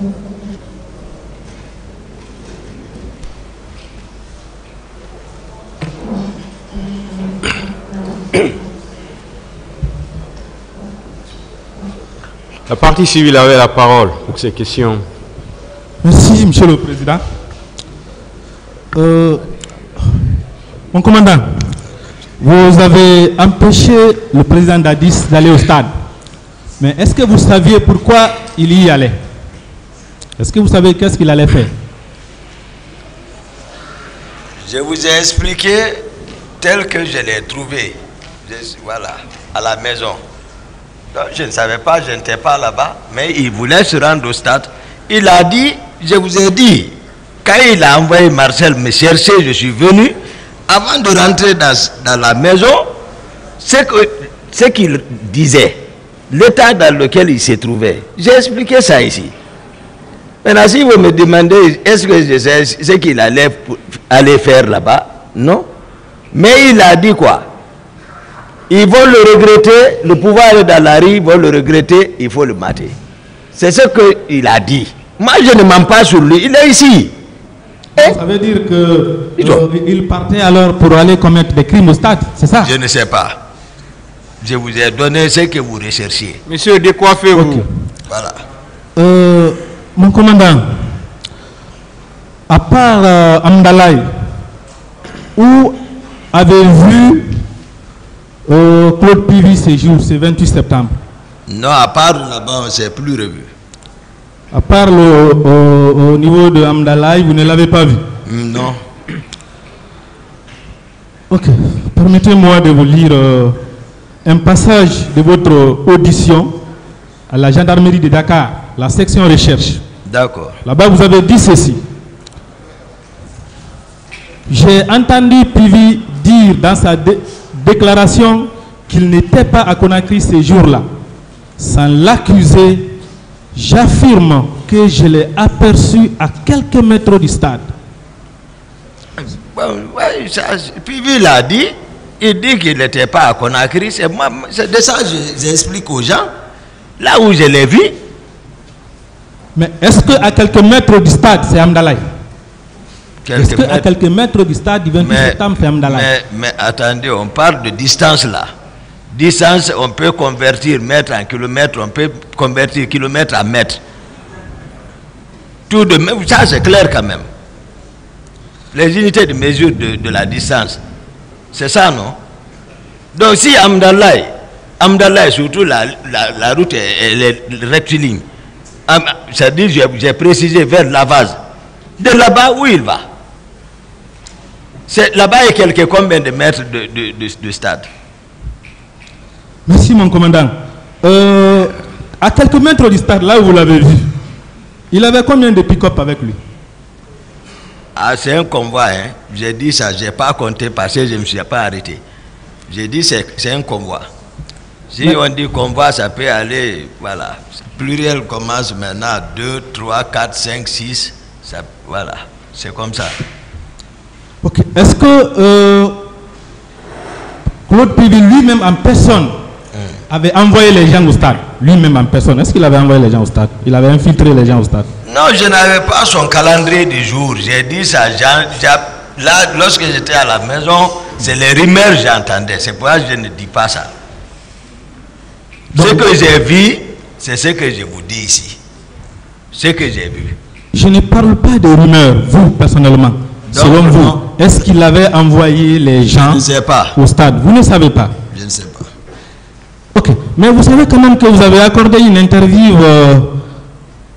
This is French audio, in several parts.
La partie civile avait la parole pour ces questions. Merci, Monsieur le Président. Mon commandant, vous avez empêché le président d'Addis d'aller au stade. Mais est-ce que vous saviez pourquoi il y allait? Est-ce que vous savez qu'est-ce qu'il allait faire? Je vous ai expliqué tel que je l'ai trouvé. Voilà, à la maison. Donc, je ne savais pas, je n'étais pas là-bas, mais il voulait se rendre au stade. Il a dit, je vous ai dit, quand il a envoyé Marcel me chercher, je suis venu. Avant de rentrer dans la maison, ce qu'il disait, l'état dans lequel il se trouvait, j'ai expliqué ça ici. Maintenant, si vous me demandez, est-ce que je sais ce qu'il allait faire là-bas? Non. Mais il a dit quoi? Ils vont le regretter, le pouvoir est dans la rue, ils vont le regretter, il faut le mater. C'est ce qu'il a dit. Moi, je ne mens pas sur lui, il est ici. Ça veut dire qu'il partait alors pour aller commettre des crimes au stade, c'est ça? Je ne sais pas. Je vous ai donné ce que vous recherchiez. Monsieur, décoiffez-vous. Okay. Voilà. Mon commandant, à part Amdalaï, où avez-vous vu Claude Pivi ces jours, ce 28 septembre? Non, à part là-bas, on ne s'est plus revu. À part au niveau de Amdalaï, vous ne l'avez pas vu? Non. Ok. Permettez-moi de vous lire un passage de votre audition à la gendarmerie de Dakar, la section recherche. D'accord. Là-bas, vous avez dit ceci. J'ai entendu Pivi dire dans sa déclaration qu'il n'était pas à Conakry ces jours-là. Sans l'accuser, j'affirme que je l'ai aperçu à quelques mètres du stade. Pivi l'a dit, il dit qu'il n'était pas à Conakry. C'est de ça que j'explique aux gens. Là où je l'ai vu. Mais est-ce qu'à quelques mètres du stade, c'est Amdalaï? Est-ce qu'à quelques mètres du stade du 28 septembre, c'est Amdalaï? Mais attendez, on parle de distance là. Distance, on peut convertir mètre en kilomètre, on peut convertir kilomètre en mètre. Tout de même, ça c'est clair quand même. Les unités de mesure de la distance, c'est ça, non? Donc si Amdalaï, surtout la route elle est rectiligne, c'est-à-dire, j'ai précisé vers Lavaz, de là-bas où il va. Là-bas, il y a quelques combien de mètres de stade? Merci, mon commandant. À quelques mètres du stade, là où vous l'avez vu, il avait combien de pick-up avec lui? Ah, c'est un convoi, hein. J'ai dit ça, je n'ai pas compté parce que je ne me suis pas arrêté. J'ai dit c'est un convoi. Si on dit convoi, ça peut aller, voilà. Pluriel commence maintenant, 2, 3, 4, 5, 6, ça, voilà. C'est comme ça. Ok. Est-ce que Claude Pivi lui-même en personne avait envoyé les gens au stade? Lui-même en personne, est-ce qu'il avait envoyé les gens au stade? Il avait infiltré les gens au stade? Non, je n'avais pas son calendrier du jour. J'ai dit ça, là, lorsque j'étais à la maison, c'est les rumeurs que j'entendais. C'est pourquoi je ne dis pas ça. Donc, ce que j'ai vu, c'est ce que je vous dis ici. Ce que j'ai vu. Je ne parle pas de rumeurs, vous, personnellement. Donc, selon vous, est-ce qu'il avait envoyé les gens au stade? Vous ne savez pas? Je ne sais pas. Ok. Mais vous savez quand même que vous avez accordé une interview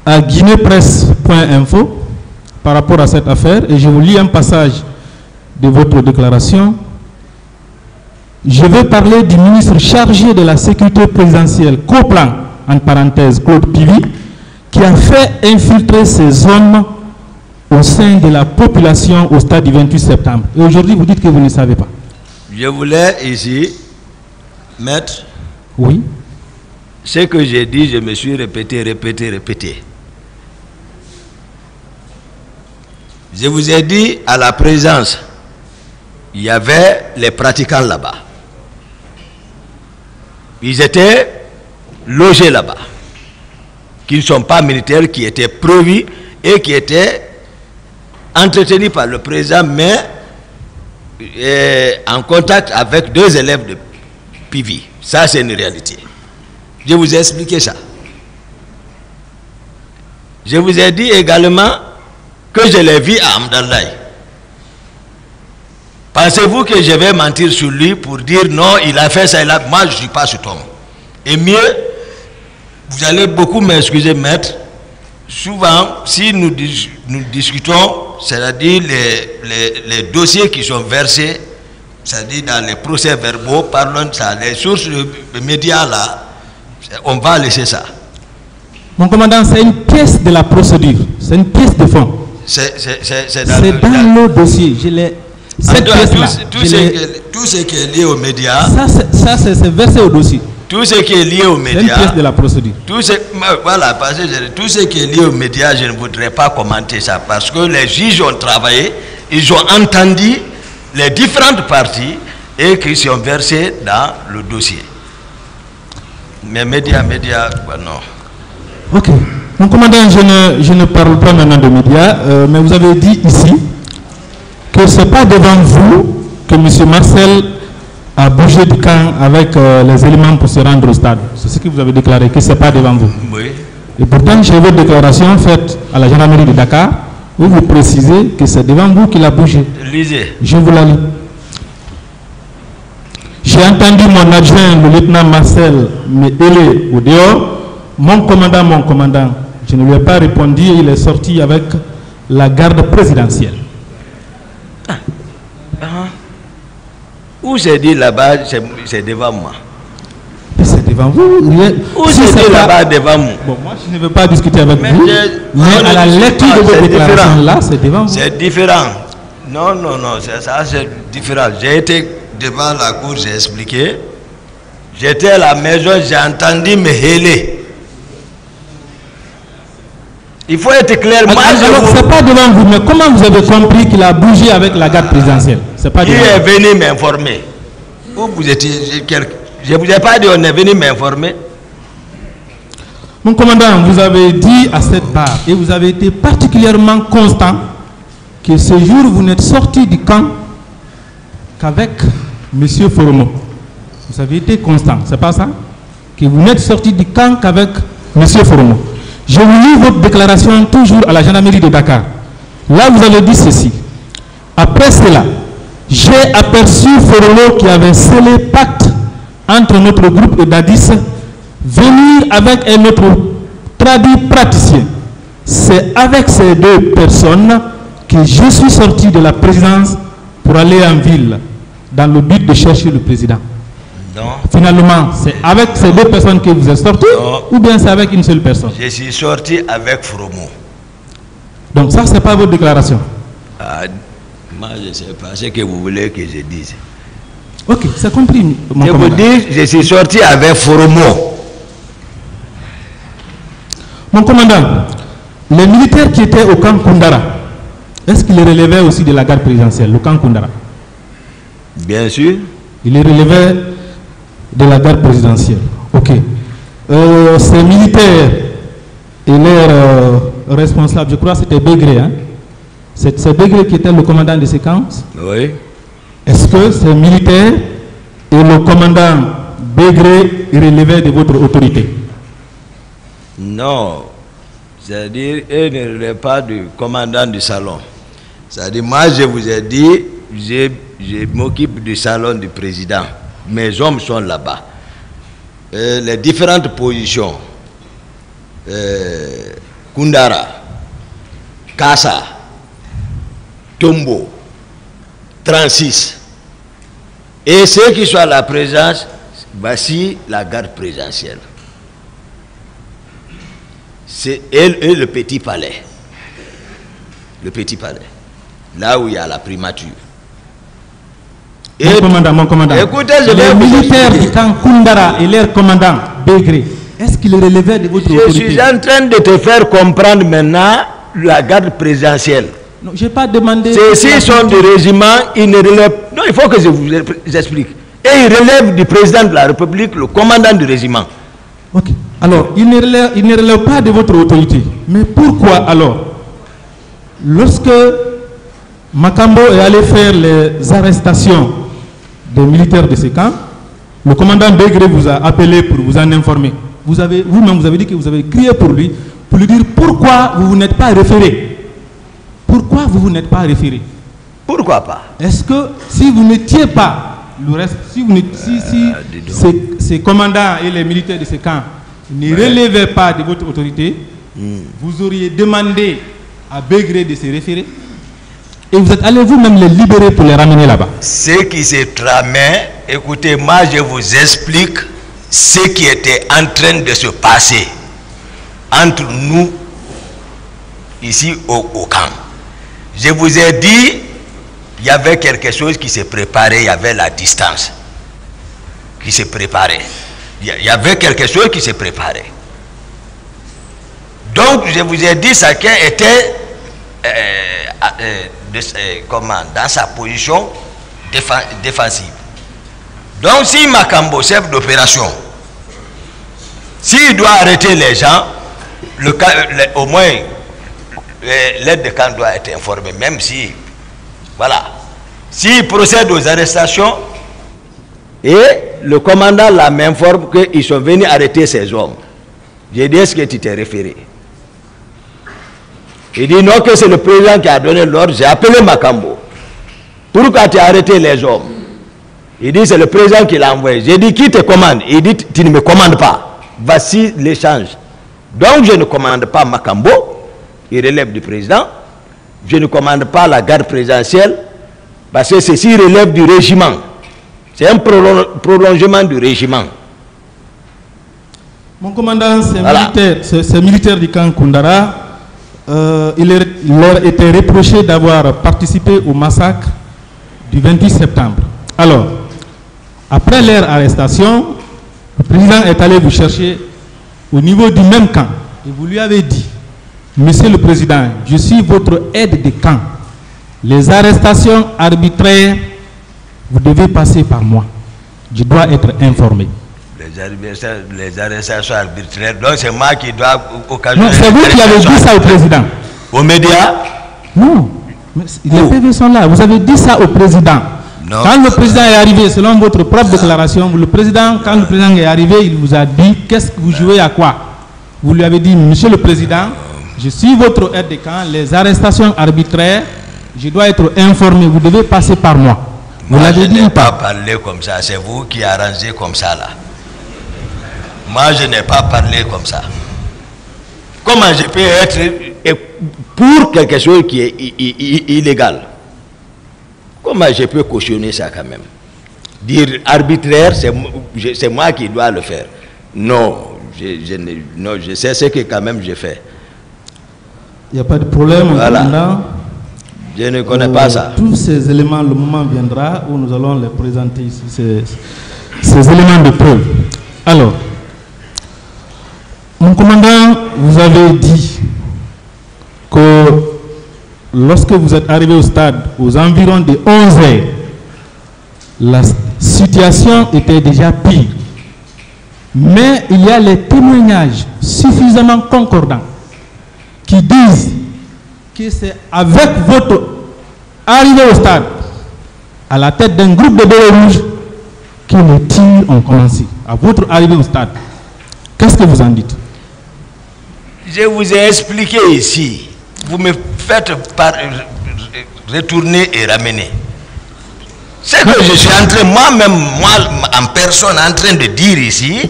à guinépresse.info par rapport à cette affaire, et je vous lis un passage de votre déclaration. Je veux parler du ministre chargé de la sécurité présidentielle, Coplan, en parenthèse, Claude Pivi, qui a fait infiltrer ces hommes au sein de la population au stade du 28 septembre. Et aujourd'hui, vous dites que vous ne savez pas. Je voulais ici mettre... Oui. Ce que j'ai dit, je me suis répété. Je vous ai dit, à la présence, il y avait les pratiquants là-bas. Ils étaient logés là-bas. qui ne sont pas militaires, qui étaient prévus et qui étaient entretenus par le président, mais en contact avec 2 élèves de PV. Ça, c'est une réalité. Je vous ai expliqué ça. Je vous ai dit également que je l'ai vu à Amdallaye. Pensez-vous que je vais mentir sur lui pour dire non, il a fait ça, moi je ne suis pas cet homme. Et mieux, vous allez beaucoup m'excuser, maître, souvent, si nous discutons, c'est-à-dire les dossiers qui sont versés, c'est-à-dire dans les procès-verbaux, parlons de ça, les sources de médias là, on va laisser ça. Mon commandant, c'est une pièce de la procédure, c'est une pièce de fond. C'est dans le dossier. Cette pièce-là, tout ce qui est lié aux médias. Ça c'est versé au dossier. Tout ce qui est lié aux médias. C'est une pièce de la procédure. Voilà, parce que tout ce qui est lié aux médias, je ne voudrais pas commenter ça. Parce que les juges ont travaillé, ils ont entendu les différentes parties et qui sont versées dans le dossier. Mais médias, non. Ok. Mon commandant, je ne parle pas maintenant de médias, mais vous avez dit ici que ce n'est pas devant vous que M. Marcel a bougé du camp avec les éléments pour se rendre au stade. C'est ce que vous avez déclaré, que ce n'est pas devant vous. Oui. Et pourtant, j'ai votre déclaration faite à la gendarmerie de Dakar, où vous précisez que c'est devant vous qu'il a bougé. Lisez. Je vous la lis. J'ai entendu mon adjoint, le lieutenant Marcel, me hurler au dehors. Mon commandant. Je ne lui ai pas répondu et il est sorti avec la garde présidentielle. Où c'est dit là-bas, c'est devant moi. C'est devant vous. Où c'est dit là-bas devant moi? Bon, moi je ne veux pas discuter avec vous, mais à la lecture de vos déclarations là, c'est devant vous. C'est différent. Non, ça c'est différent. J'ai été devant la cour, j'ai expliqué. J'étais à la maison, j'ai entendu me héler. Il faut être clair. Alors, c'est pas devant vous, mais comment vous avez compris qu'il a bougé avec la garde présidentielle? C'est pas devant vous. Il est venu m'informer. Où vous étiez? Je ne vous ai pas dit on est venu m'informer. Mon commandant, vous avez dit à cette barre, et vous avez été particulièrement constant, que ce jour vous n'êtes sorti du camp qu'avec M. Foromo. Vous avez été constant, c'est pas ça? Que vous n'êtes sorti du camp qu'avec M. Foromo. Je vous lis votre déclaration toujours à la gendarmerie de Dakar. Là, vous avez dit ceci. Après cela, j'ai aperçu Foromo qui avait scellé pacte entre notre groupe et Dadis, venir avec un autre traduit praticien. C'est avec ces 2 personnes que je suis sorti de la présidence pour aller en ville, dans le but de chercher le président. Non. Finalement, c'est avec ces 2 personnes que vous êtes sorti, ou bien c'est avec une seule personne? Je suis sorti avec Foromo. Donc ça, c'est pas votre déclaration? Moi, je ne sais pas ce que vous voulez que je dise. Ok, c'est compris, mon commandant. Je vous dis, je suis sorti avec Foromo. Mon commandant, les militaires qui étaient au camp Koundara, est-ce qu'ils relevaient aussi de la garde présidentielle, le camp Koundara? Bien sûr. Ils les relevaient de la garde présidentielle. Ok. Ces militaires et leurs responsables, je crois que c'était Bégré, hein? C'est Bégré qui était le commandant de ces camps? Oui. Est-ce que ces militaires et le commandant Bégré relevaient de votre autorité? Non. C'est-à-dire, eux ne relèvent pas du commandant du salon. C'est-à-dire, moi, je vous ai dit, je m'occupe du salon du président. Mes hommes sont là-bas. Les différentes positions, Koundara, Kassa, Tombo, 36, et ceux qui sont à la présence, voici la garde présidentielle. C'est elle et le petit palais. Le petit palais. Là où il y a la primature. Mon commandant, écoutez, les militaires du camp Koundara et leur commandant Bégré, est-ce qu'ils relevaient de votre autorité? Je suis en train de te faire comprendre maintenant la garde présidentielle. Non, je n'ai pas demandé... Ceux-ci sont du régiment, ils ne relèvent... Non, il faut que je vous explique. Et ils relèvent du président de la République, le commandant du régiment. Ok. Alors, il ne relève pas de votre autorité. Mais pourquoi alors, lorsque Makambo est allé faire les arrestations des militaires de ce camp, le commandant Begré vous a appelé pour vous en informer. Vous-même, vous avez dit que vous avez crié pour lui dire pourquoi vous n'êtes pas référé. Pourquoi vous n'êtes pas référé? Pourquoi pas? Est-ce que si vous n'étiez pas le reste, si ces commandants et les militaires de ce camp ne relevaient pas de votre autorité, vous auriez demandé à Begré de se référer et vous êtes allé vous-même les libérer pour les ramener là-bas? Ce qui s'est tramé, écoutez, moi je vous explique ce qui était en train de se passer entre nous ici au camp. Je vous ai dit, il y avait quelque chose qui s'est préparé, il y avait la distance qui s'est préparée. Il y avait quelque chose qui s'est préparé. Donc, je vous ai dit, chacun était dans sa position défensive. Donc, si Makambo, chef d'opération, s'il doit arrêter les gens, au moins, l'aide de camp doit être informée, même si, voilà. S'il procède aux arrestations, et le commandant là m'informe qu'ils sont venus arrêter ces hommes. J'ai dit, est-ce que tu t'es référé? Il dit non, que c'est le président qui a donné l'ordre. J'ai appelé Makambo. Pourquoi tu as arrêté les hommes? Il dit, c'est le président qui l'a envoyé. J'ai dit, qui te commande? Il dit, tu ne me commandes pas. Voici l'échange. Donc, je ne commande pas Makambo. Il relève du président. Je ne commande pas la garde présidentielle. Parce que ceci relève du régiment. C'est un prolongement du régiment. Mon commandant, ces militaires du camp Koundara, il leur était reproché d'avoir participé au massacre du 28 septembre. Alors, après leur arrestation, le président est allé vous chercher au niveau du même camp. Et vous lui avez dit, Monsieur le Président, je suis votre aide de camp. Les arrestations arbitraires, vous devez passer par moi. Je dois être informé. Les arrestations arbitraires, donc c'est moi qui dois occasionner... Non, c'est vous qui avez dit ça au président. Aux médias? Non, les PV sont là. Vous avez dit ça au président. Non. Quand le président est arrivé, selon votre propre déclaration, quand le président est arrivé, il vous a dit, qu'est-ce que vous jouez à quoi? Vous lui avez dit, Monsieur le Président, je suis votre aide de camp, les arrestations arbitraires, je dois être informé, vous devez passer par moi. Vous l'avez dit ou pas? Je n'ai pas parlé comme ça, c'est vous qui arrangez comme ça là. Moi, je n'ai pas parlé comme ça. Comment je peux être pour quelque chose qui est illégal? Comment je peux cautionner ça quand même? Dire arbitraire, c'est moi qui dois le faire. Non, je sais ce que quand même je fais. Il n'y a pas de problème. Voilà. Je ne connais pas ça. Tous ces éléments, le moment viendra où nous allons les présenter ici, ces éléments de preuve. Alors, mon commandant, vous avez dit que lorsque vous êtes arrivé au stade, aux environs de 11 heures, la situation était déjà pire. Mais il y a les témoignages suffisamment concordants qui disent que c'est avec votre arrivée au stade, à la tête d'un groupe de bérets rouges, que les tirs ont commencé. À votre arrivée au stade. Qu'est-ce que vous en dites? Je vous ai expliqué ici. Vous me faites retourner et ramener. C'est que je suis en train, moi-même, moi en personne, en train de dire ici,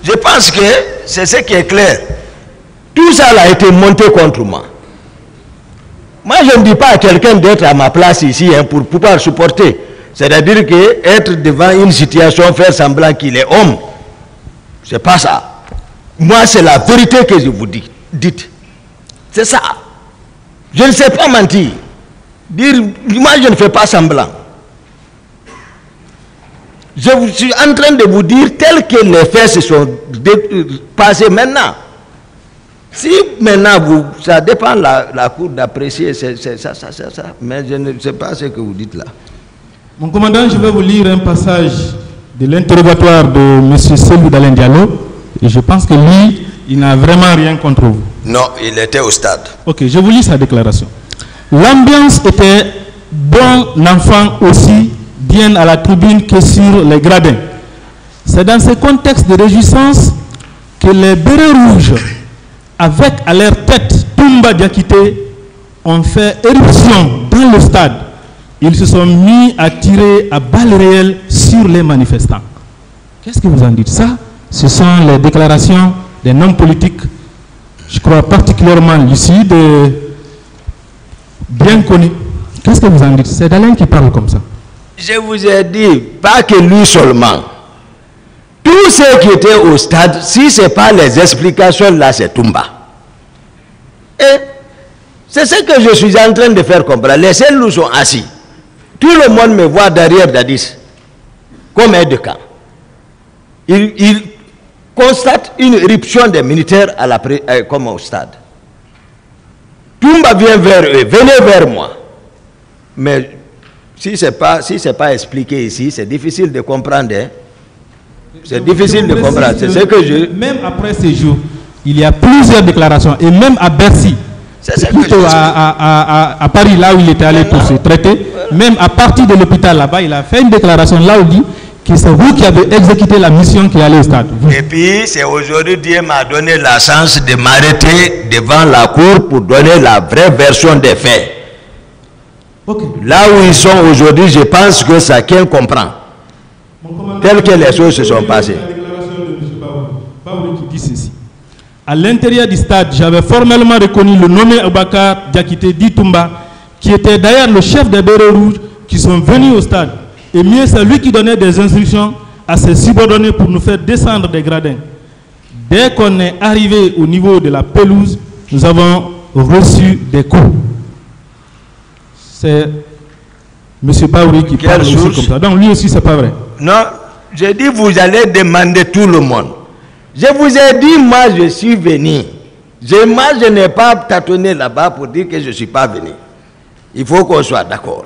je pense que c'est ce qui est clair. Tout ça a été monté contre moi. Moi, je ne dis pas à quelqu'un d'être à ma place ici pour pouvoir supporter. C'est-à-dire qu'être devant une situation, faire semblant qu'il est homme, c'est pas ça. Moi, c'est la vérité que je vous dis. Dites. C'est ça. Je ne sais pas mentir. Moi, je ne fais pas semblant. Je suis en train de vous dire tel que les faits se sont passés maintenant. Si maintenant, ça dépend de la cour d'apprécier, c'est ça. Mais je ne sais pas ce que vous dites là. Mon commandant, je vais vous lire un passage de l'interrogatoire de M. Selou Dalen Diallo Et je pense que lui, il n'a vraiment rien contre vous. Non, il était au stade. Ok, je vous lis sa déclaration. L'ambiance était bon enfant aussi bien à la tribune que sur les gradins. C'est dans ce contexte de réjouissance que les bérets rouges, avec à leur tête Toumba Diakité, ont fait éruption dans le stade. Ils se sont mis à tirer à balles réelles sur les manifestants. Qu'est-ce que vous en dites? Ça, ce sont les déclarations d'un homme politique, je crois particulièrement lucide et bien connu. Qu'est-ce que vous en dites? C'est Dalein qui parle comme ça. Je vous ai dit, pas que lui seulement. Tous ceux qui étaient au stade, si ce n'est pas les explications, là, c'est Toumba. Et c'est ce que je suis en train de faire comprendre. Les seuls nous sont assis. Tout le monde me voit derrière Dadis, comme aide de camp. Il constate une éruption des militaires à la comme au stade. Toumba vient vers eux, venez vers moi. Mais si ce n'est pas expliqué ici, c'est difficile de comprendre. Hein? C'est difficile de comprendre. C'est ce que je... Même après ces jours, il y a plusieurs déclarations. Et même à Bercy, plutôt à Paris, là où il était allé pour se traiter, même à partir de l'hôpital là-bas, il a fait une déclaration là où il dit que c'est vous qui avez exécuté la mission qui allait au stade. Vous. Et puis, c'est aujourd'hui Dieu m'a donné la chance de m'arrêter devant la cour pour donner la vraie version des faits. Okay. Là où ils sont aujourd'hui, je pense que chacun comprend. Telles que les choses se sont passées. La déclaration de M. Baouri qui dit ceci. À l'intérieur du stade, j'avais formellement reconnu le nommé Abakar Diakité dit Toumba, qui était d'ailleurs le chef des bérets rouges qui sont venus au stade. Et mieux, c'est lui qui donnait des instructions à ses subordonnés pour nous faire descendre des gradins. Dès qu'on est arrivé au niveau de la pelouse, nous avons reçu des coups. C'est M. Baouri qui parle aussi comme ça. Donc lui aussi, c'est pas vrai. Non, j'ai dit vous allez demander tout le monde. Je vous ai dit, moi je suis venu. Moi je n'ai pas tâtonné là-bas pour dire que je ne suis pas venu. Il faut qu'on soit d'accord.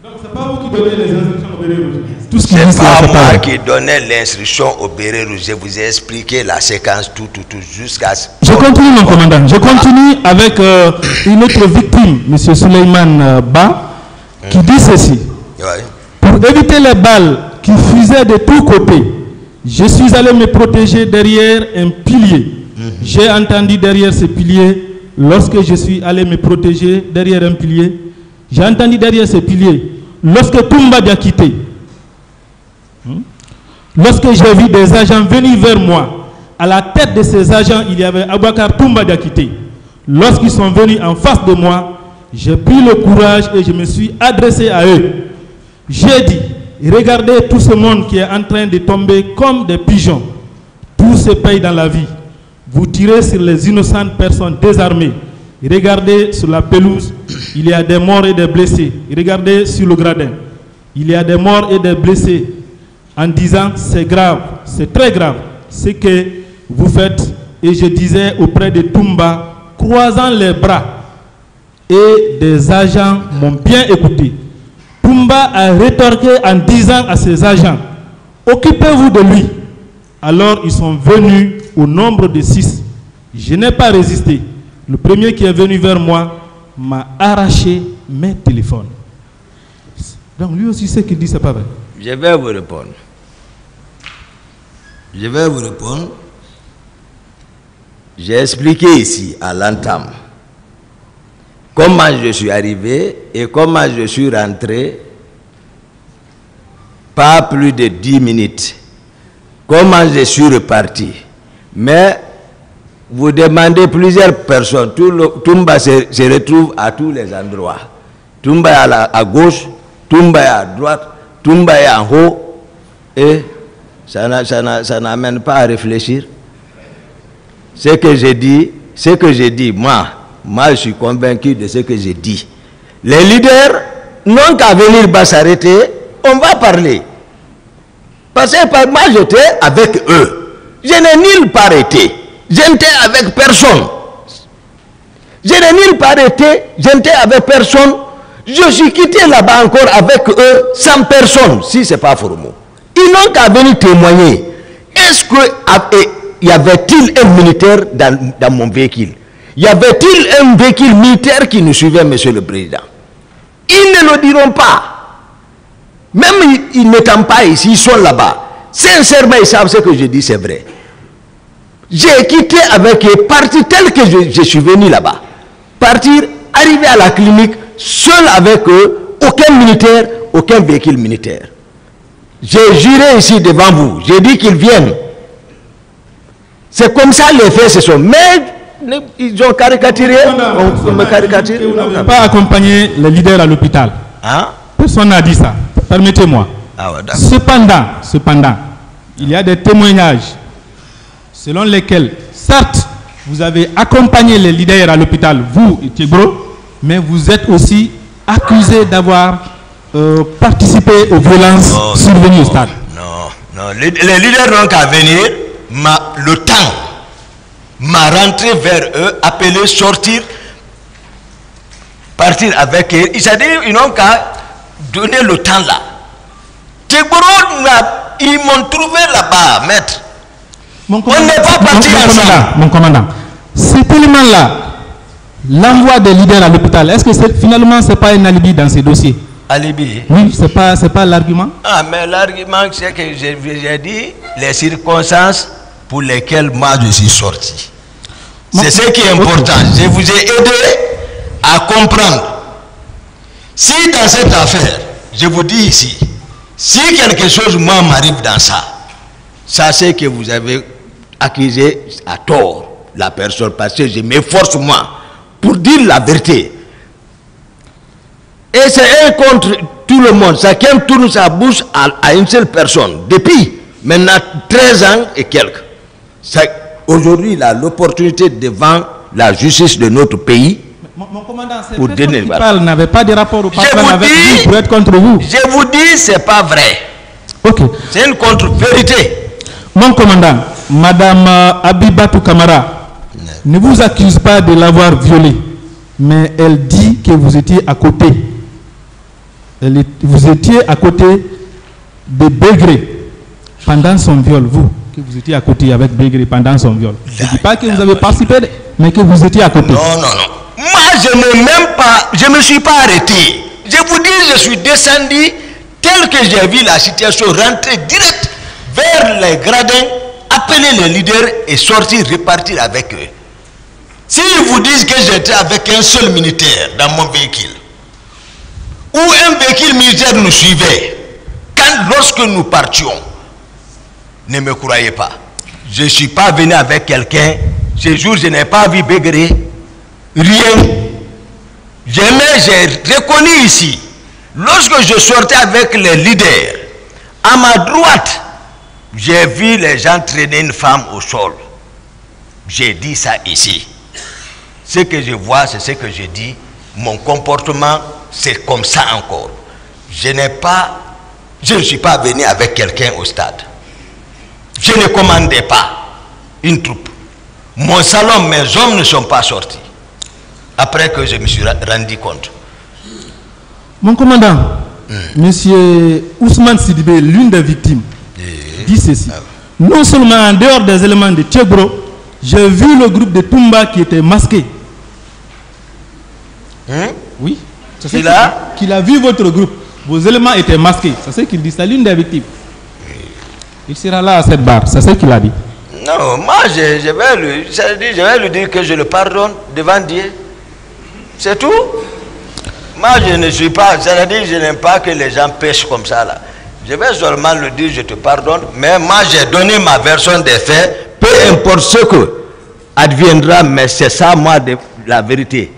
Donc c'est pas vous qui donnez les instructions au béret rouge. C'est pas moi qui donnais l'instruction au béret rouge. Je vous ai expliqué la séquence tout jusqu'à... Je continue mon commandant. Je continue avec une autre victime, M. Suleiman Ba, qui dit ceci. Ouais. Pour éviter les balles qui fusaient de tous côtés, je suis allé me protéger derrière un pilier. J'ai entendu derrière ce pilier, lorsque je suis allé me protéger derrière un pilier, j'ai entendu derrière ce pilier, lorsque Toumba Diakité, lorsque j'ai vu des agents venir vers moi, à la tête de ces agents, il y avait Abakar Toumba Diakité. Lorsqu'ils sont venus en face de moi, j'ai pris le courage et je me suis adressé à eux. J'ai dit, regardez tout ce monde qui est en train de tomber comme des pigeons. Tout se paye dans la vie. Vous tirez sur les innocentes personnes désarmées. Regardez sur la pelouse, il y a des morts et des blessés. Regardez sur le gradin, il y a des morts et des blessés. En disant, c'est grave, c'est très grave ce que vous faites. Et je disais auprès de Toumba, croisant les bras, et des agents m'ont bien écouté. Toumba a rétorqué en disant à ses agents, occupez-vous de lui. Alors ils sont venus au nombre de 6. Je n'ai pas résisté. Le premier qui est venu vers moi m'a arraché mes téléphones. Donc lui aussi, ce qu'il dit, c'est pas vrai. Je vais vous répondre. Je vais vous répondre. J'ai expliqué ici à l'entame comment je suis arrivé et comment je suis rentré, pas plus de 10 minutes. Comment je suis reparti. Mais vous demandez plusieurs personnes, Toumba se retrouve à tous les endroits. Toumba est à gauche, Toumba est à droite, Toumba est en haut, et ça n'amène pas à réfléchir. Ce que j'ai dit, moi je suis convaincu de ce que j'ai dit. Les leaders n'ont qu'à venir s'arrêter, on va parler. Parce que moi j'étais avec eux. Je n'ai nulle part été. Je n'étais avec personne. Je n'ai nulle part été. Je n'étais avec personne. Je suis quitté là-bas encore avec eux sans personne, si ce n'est pas Foromo. Ils n'ont qu'à venir témoigner. Et est-ce qu'il y avait-il un militaire dans mon véhicule? Y avait-il un véhicule militaire qui nous suivait, monsieur le président? Ils ne le diront pas. Même ils n'étant pas ici, ils sont là-bas. Sincèrement, ils savent ce que je dis, c'est vrai. J'ai quitté avec eux, parti tel que je suis venu là-bas. Partir, arriver à la clinique, seul avec eux, aucun militaire, aucun véhicule militaire. J'ai juré ici devant vous, j'ai dit qu'ils viennent. C'est comme ça les faits se sont. Mais ils ont caricaturé, on me caricature. Vous n'avez pas accompagné le leader à l'hôpital. Hein? Personne n'a dit ça. Permettez-moi. Ah ouais, cependant, il y a des témoignages selon lesquels, certes, vous avez accompagné les leaders à l'hôpital, vous et Tchegro, mais vous êtes aussi accusé d'avoir participé aux violences survenues au stade. Non. Les leaders n'ont qu'à venir, le temps m'a rentré vers eux, appelé, sortir, partir avec eux. C'est-à-dire, ils n'ont qu'à donner le temps là. Tchegro, ils m'ont trouvé là-bas, maître. On n'est pas parti ensemble. Mon commandant, cet élément-là, l'envoi des leaders à l'hôpital, est-ce que finalement ce n'est pas un alibi dans ces dossiers? Alibi? Oui, ce n'est pas l'argument. Ah, mais l'argument, c'est que j'ai dit les circonstances pour lesquelles moi je suis sorti. C'est ce qui est important. Je vous ai aidé à comprendre. Si dans cette affaire, je vous dis ici, si quelque chose moi m'arrive dans ça, sachez que vous avez accusé à tort la personne parce que je m'efforce moi pour dire la vérité. Et c'est un contre tout le monde. Chacun tourne sa bouche à une seule personne. Depuis maintenant 13 ans et quelques. Aujourd'hui, il a l'opportunité devant la justice de notre pays. Mon commandant, ces pour personnes qui parlent n'avaient pas de rapport au patron avec vous pour être contre vous. Je vous dis, c'est pas vrai. Ok. C'est une contre-vérité. Mon commandant, Madame Abibatou Kamara ne vous accuse pas de l'avoir violé, mais elle dit que vous étiez à côté. Vous étiez à côté de Bégré pendant son viol, vous, que vous étiez à côté avec Bégré pendant son viol. Je ne dis pas que vous avez participé, mais que vous étiez à côté. Non. Moi, je ne me suis pas arrêté. Je vous dis, je suis descendu tel que j'ai vu la situation, rentrer direct vers les gradins, appeler les leaders et sortir, repartir avec eux. S'ils vous disent que j'étais avec un seul militaire dans mon véhicule, ou un véhicule militaire nous suivait, lorsque nous partions, ne me croyez pas. Je ne suis pas venu avec quelqu'un. Ce jour, je n'ai pas vu Bégré. Rien. J'ai reconnu ici, lorsque je sortais avec les leaders, à ma droite, j'ai vu les gens traîner une femme au sol. J'ai dit ça ici. Ce que je vois, c'est ce que je dis. Mon comportement, c'est comme ça encore. Je ne suis pas venu avec quelqu'un au stade. Je ne commandais pas une troupe. Mon salon, mes hommes ne sont pas sortis. Après que je me suis rendu compte. Mon commandant, Monsieur Ousmane Sidibé, l'une des victimes, dit ceci. Non seulement en dehors des éléments de Tchegro, j'ai vu le groupe de Toumba qui était masqué. Oui. Qu'il a vu votre groupe. Vos éléments étaient masqués. C'est ce qu'il dit. C'est l'une des victimes. Il sera là à cette barre. C'est ce qu'il a dit. Non, moi je vais lui dire que je le pardonne devant Dieu. C'est tout. Moi je ne suis pas, c'est-à-dire je n'aime pas que les gens pêchent comme ça là. Je vais seulement lui dire je te pardonne, mais moi j'ai donné ma version des faits, peu importe ce que adviendra, mais c'est ça moi la vérité.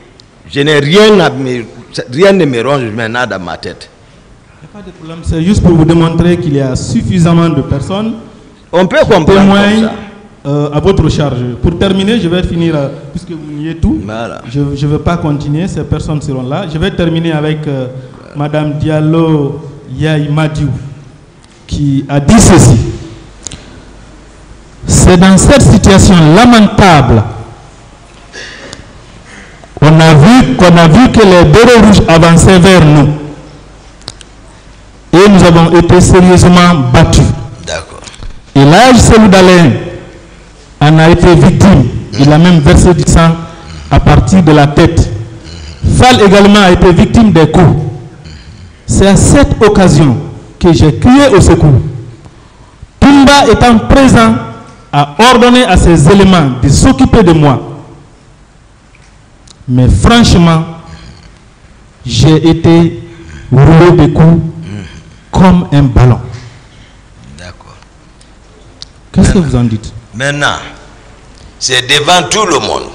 Je n'ai rien ne me ronge maintenant dans ma tête. Il n'y a pas de problème, c'est juste pour vous démontrer qu'il y a suffisamment de personnes. On peut comprendre à votre charge. Pour terminer, je vais finir, puisque vous niez tout, voilà. Je ne veux pas continuer, ces personnes seront là. Je vais terminer avec Madame Diallo Yaï Madiou, qui a dit ceci. C'est dans cette situation lamentable qu'on a vu que les bérets rouges avançaient vers nous. Et nous avons été sérieusement battus. D'accord. Et l'âge Seloudalin en a été victime. Il a même versé du sang à partir de la tête. Fall également a été victime des coups. C'est à cette occasion que j'ai crié au secours. Toumba étant présent a ordonné à ses éléments de s'occuper de moi. Mais franchement, j'ai été roulé de coups comme un ballon. D'accord. Qu'est-ce que vous en dites? Maintenant, c'est devant tout le monde,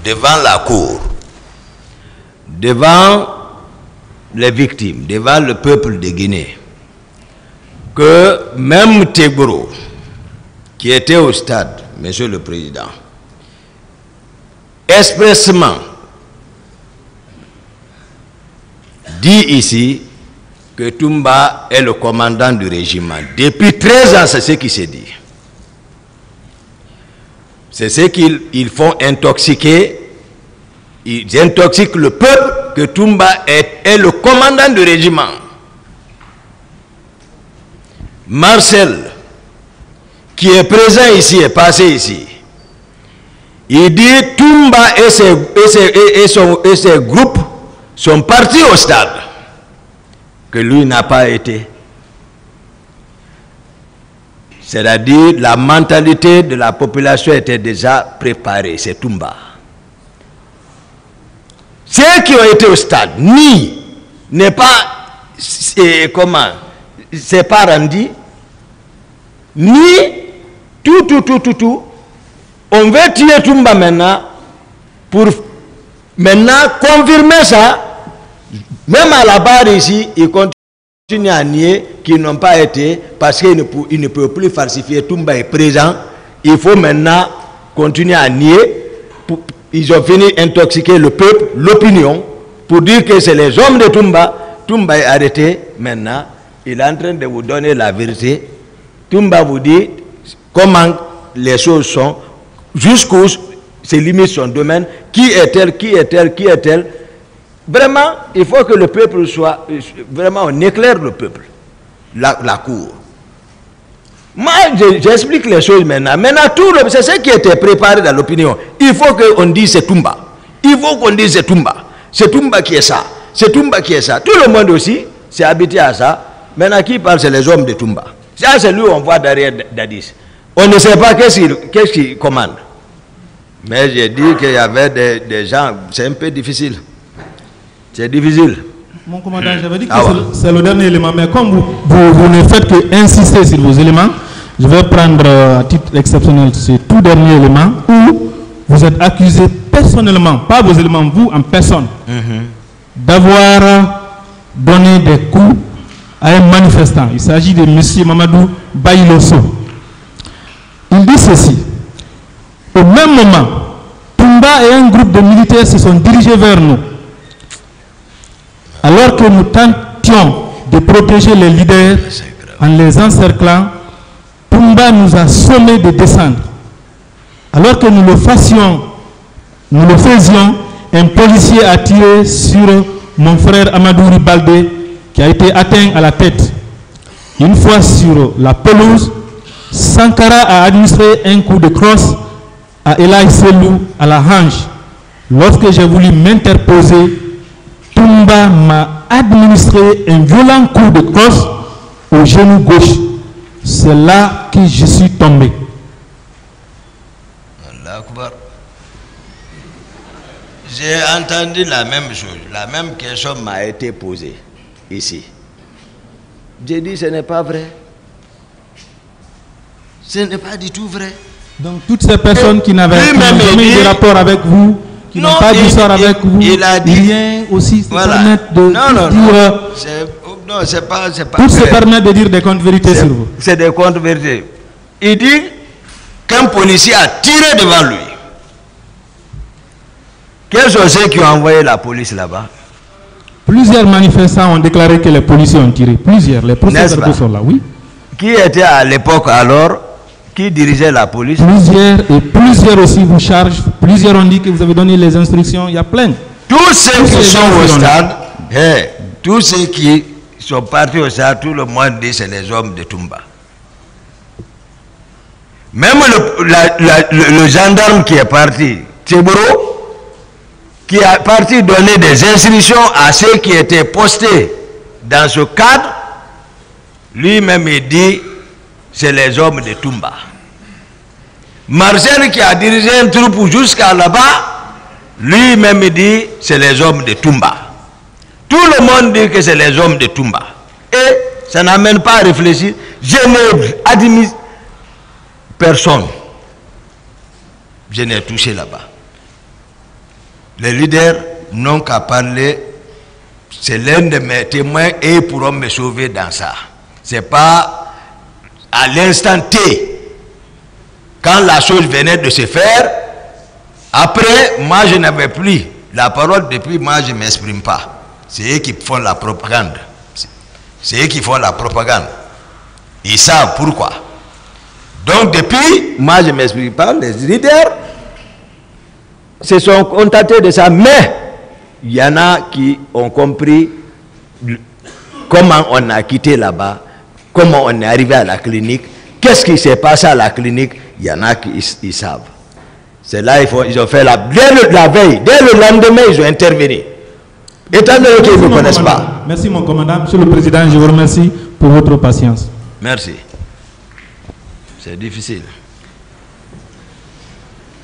devant la cour, devant les victimes, devant le peuple de Guinée, que même Tegboro, qui était au stade, Monsieur le Président, expressément dit ici que Toumba est le commandant du régiment. Depuis 13 ans, c'est ce qui s'est dit. C'est ce qu'ils font intoxiquer. Ils intoxiquent le peuple que Toumba est le commandant du régiment. Marcel, qui est présent ici, est passé ici. Il dit Toumba et ses groupes sont partis au stade, que lui n'a pas été. C'est-à-dire la mentalité de la population était déjà préparée, c'est Toumba. Ceux qui ont été au stade, n'est pas, comment, c'est pas rendu, ni tout. On veut tuer Toumba maintenant pour maintenant confirmer ça. Même à la barre ici, ils continuent à nier qu'ils n'ont pas été parce qu'ils ne peuvent plus falsifier. Toumba est présent. Il faut maintenant continuer à nier. Ils ont fini d'intoxiquer le peuple, l'opinion, pour dire que c'est les hommes de Toumba. Toumba est arrêté maintenant. Il est en train de vous donner la vérité. Toumba vous dit comment les choses sont, jusqu'où se limite son domaine, qui est-elle. Vraiment, il faut que le peuple soit, vraiment on éclaire le peuple, la cour. Moi, j'explique les choses maintenant. Maintenant, c'est ce qui était préparé dans l'opinion. Il faut qu'on dise c'est Toumba. Il faut qu'on dise c'est Toumba. C'est Toumba qui est ça. C'est Toumba qui est ça. Tout le monde aussi s'est habitué à ça. Maintenant, qui parle, c'est les hommes de Toumba. Ça, c'est lui qu'on voit derrière Dadis. On ne sait pas qu'est-ce qu'il commande. Mais j'ai dit qu'il y avait des gens, c'est un peu difficile. C'est difficile. Mon commandant, j'avais dit que c'est le dernier élément, mais comme vous ne faites que insister sur vos éléments, je vais prendre à titre exceptionnel ce tout dernier élément où vous êtes accusé personnellement, pas vos éléments, vous en personne, d'avoir donné des coups à un manifestant. Il s'agit de M. Mamadou Baïloso. Il dit ceci. Au même moment, Toumba et un groupe de militaires se sont dirigés vers nous. Alors que nous tentions de protéger les leaders en les encerclant, Toumba nous a sommé de descendre. Alors que nous le faisions, un policier a tiré sur mon frère Amadou Ribalde qui a été atteint à la tête. Une fois sur la pelouse, Sankara a administré un coup de crosse à Elaï Selou à la hanche. Lorsque j'ai voulu m'interposer, Toumba m'a administré un violent coup de crosse au genou gauche. C'est là que je suis tombé. J'ai entendu la même chose, la même question m'a été posée ici. J'ai dit ce n'est pas vrai. Ce n'est pas du tout vrai. Donc toutes ces personnes qui n'avaient jamais eu de rapport avec vous, qui n'ont pas d'histoire avec vous, il a dit, rien aussi se permettent de non, c'est pas tout se permet de dire des contre-vérités sur vous. C'est des contre-vérités. Il dit qu'un policier a tiré devant lui. Quels sont ceux qui ont envoyé la police là-bas? Plusieurs manifestants ont déclaré que les policiers ont tiré. Plusieurs, les procès-verbaux sont là, oui. Qui était à l'époque alors? Qui dirigeait la police? Plusieurs aussi vous chargent. Plusieurs ont dit que vous avez donné les instructions. Il y a plein. Tous ceux qui sont au stade, tous ceux qui sont partis au stade, tout le monde dit c'est les hommes de Toumba. Même le gendarme qui est parti, Tchéboro, qui est parti donner des instructions à ceux qui étaient postés dans ce cadre, lui-même il dit, c'est les hommes de Toumba. Marcel qui a dirigé un troupe jusqu'à là-bas, lui-même il dit, c'est les hommes de Toumba. Tout le monde dit que c'est les hommes de Toumba. Et ça n'amène pas à réfléchir. Je n'ai admis personne. Je n'ai touché là-bas. Les leaders n'ont qu'à parler. C'est l'un de mes témoins et ils pourront me sauver dans ça. Ce n'est pas à l'instant T, quand la chose venait de se faire. Après, moi je n'avais plus la parole, depuis moi je ne m'exprime pas. C'est eux qui font la propagande. C'est eux qui font la propagande. Ils savent pourquoi. Donc depuis, moi je ne m'exprime pas. Les leaders se sont contentés de ça. Mais il y en a qui ont compris comment on a quitté là-bas, comment on est arrivé à la clinique, qu'est-ce qui s'est passé à la clinique. Il y en a qui ils savent. C'est là ils ont fait dès la veille, dès le lendemain, ils ont intervenu. Étant donné qu'ils ne me connaissent pas. Merci mon commandant. Monsieur le Président, je vous remercie pour votre patience. Merci. C'est difficile.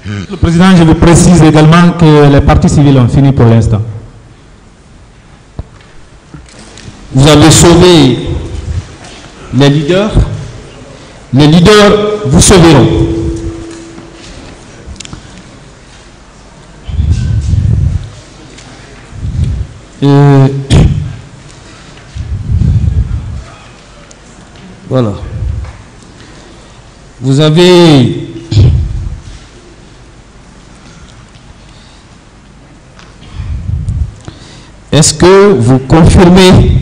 Monsieur le Président, je vous précise également que les partis civils ont fini pour l'instant. Vous avez sauvé les leaders vous sauveront. Voilà. Vous avez est-ce que vous confirmez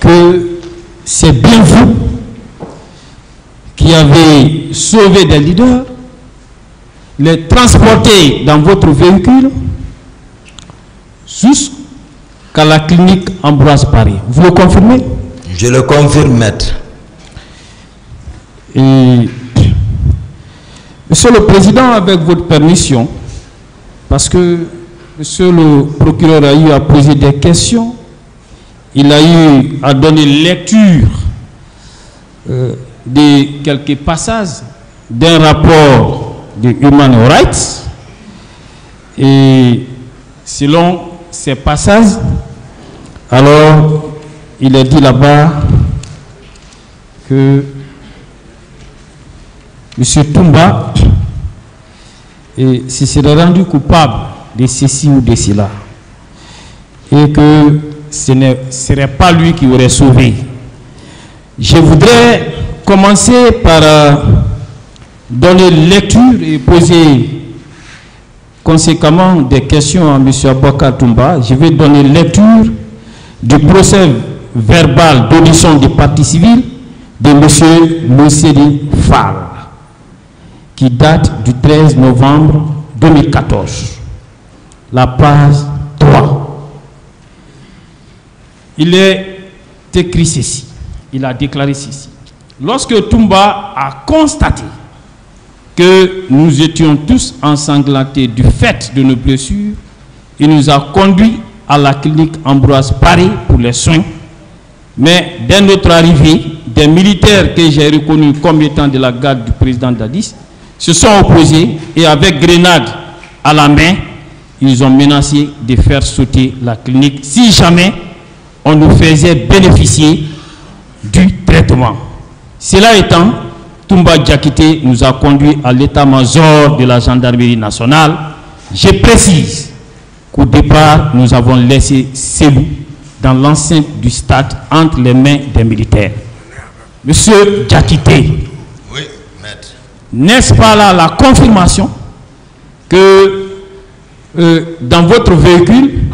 que c'est bien vous qui avez sauvé des leaders, les transportés dans votre véhicule jusqu'à la clinique Ambroise Paré? Vous le confirmez? Je le confirme, maître. Et, Monsieur le Président, avec votre permission, parce que Monsieur le procureur a eu à poser des questions, il a eu à donner lecture de quelques passages d'un rapport de Human Rights, et selon ces passages, alors il est dit là-bas que M. Toumba se serait rendu coupable de ceci ou de cela, et que ce ne serait pas lui qui aurait sauvé. Je voudrais commencer par donner lecture et poser conséquemment des questions à M. Aboubacar Toumba. Je vais donner lecture du procès verbal d'audition des parties civiles de M. Moussedi Fall, qui date du 13 novembre 2014. La page 3. Il est écrit ceci. Il a déclaré ceci. Lorsque Toumba a constaté que nous étions tous ensanglantés du fait de nos blessures, il nous a conduits à la clinique Ambroise Paré pour les soins. Mais dès notre arrivée, des militaires que j'ai reconnus comme étant de la garde du président Dadis se sont opposés et avec grenade à la main, ils ont menacé de faire sauter la clinique si jamais on nous faisait bénéficier du traitement. Cela étant, Toumba Diakité nous a conduits à l'état-major de la gendarmerie nationale. Je précise qu'au départ, nous avons laissé Selou dans l'enceinte du stade entre les mains des militaires. Monsieur Diakité, oui, maître. N'est-ce pas là la confirmation que dans votre véhicule,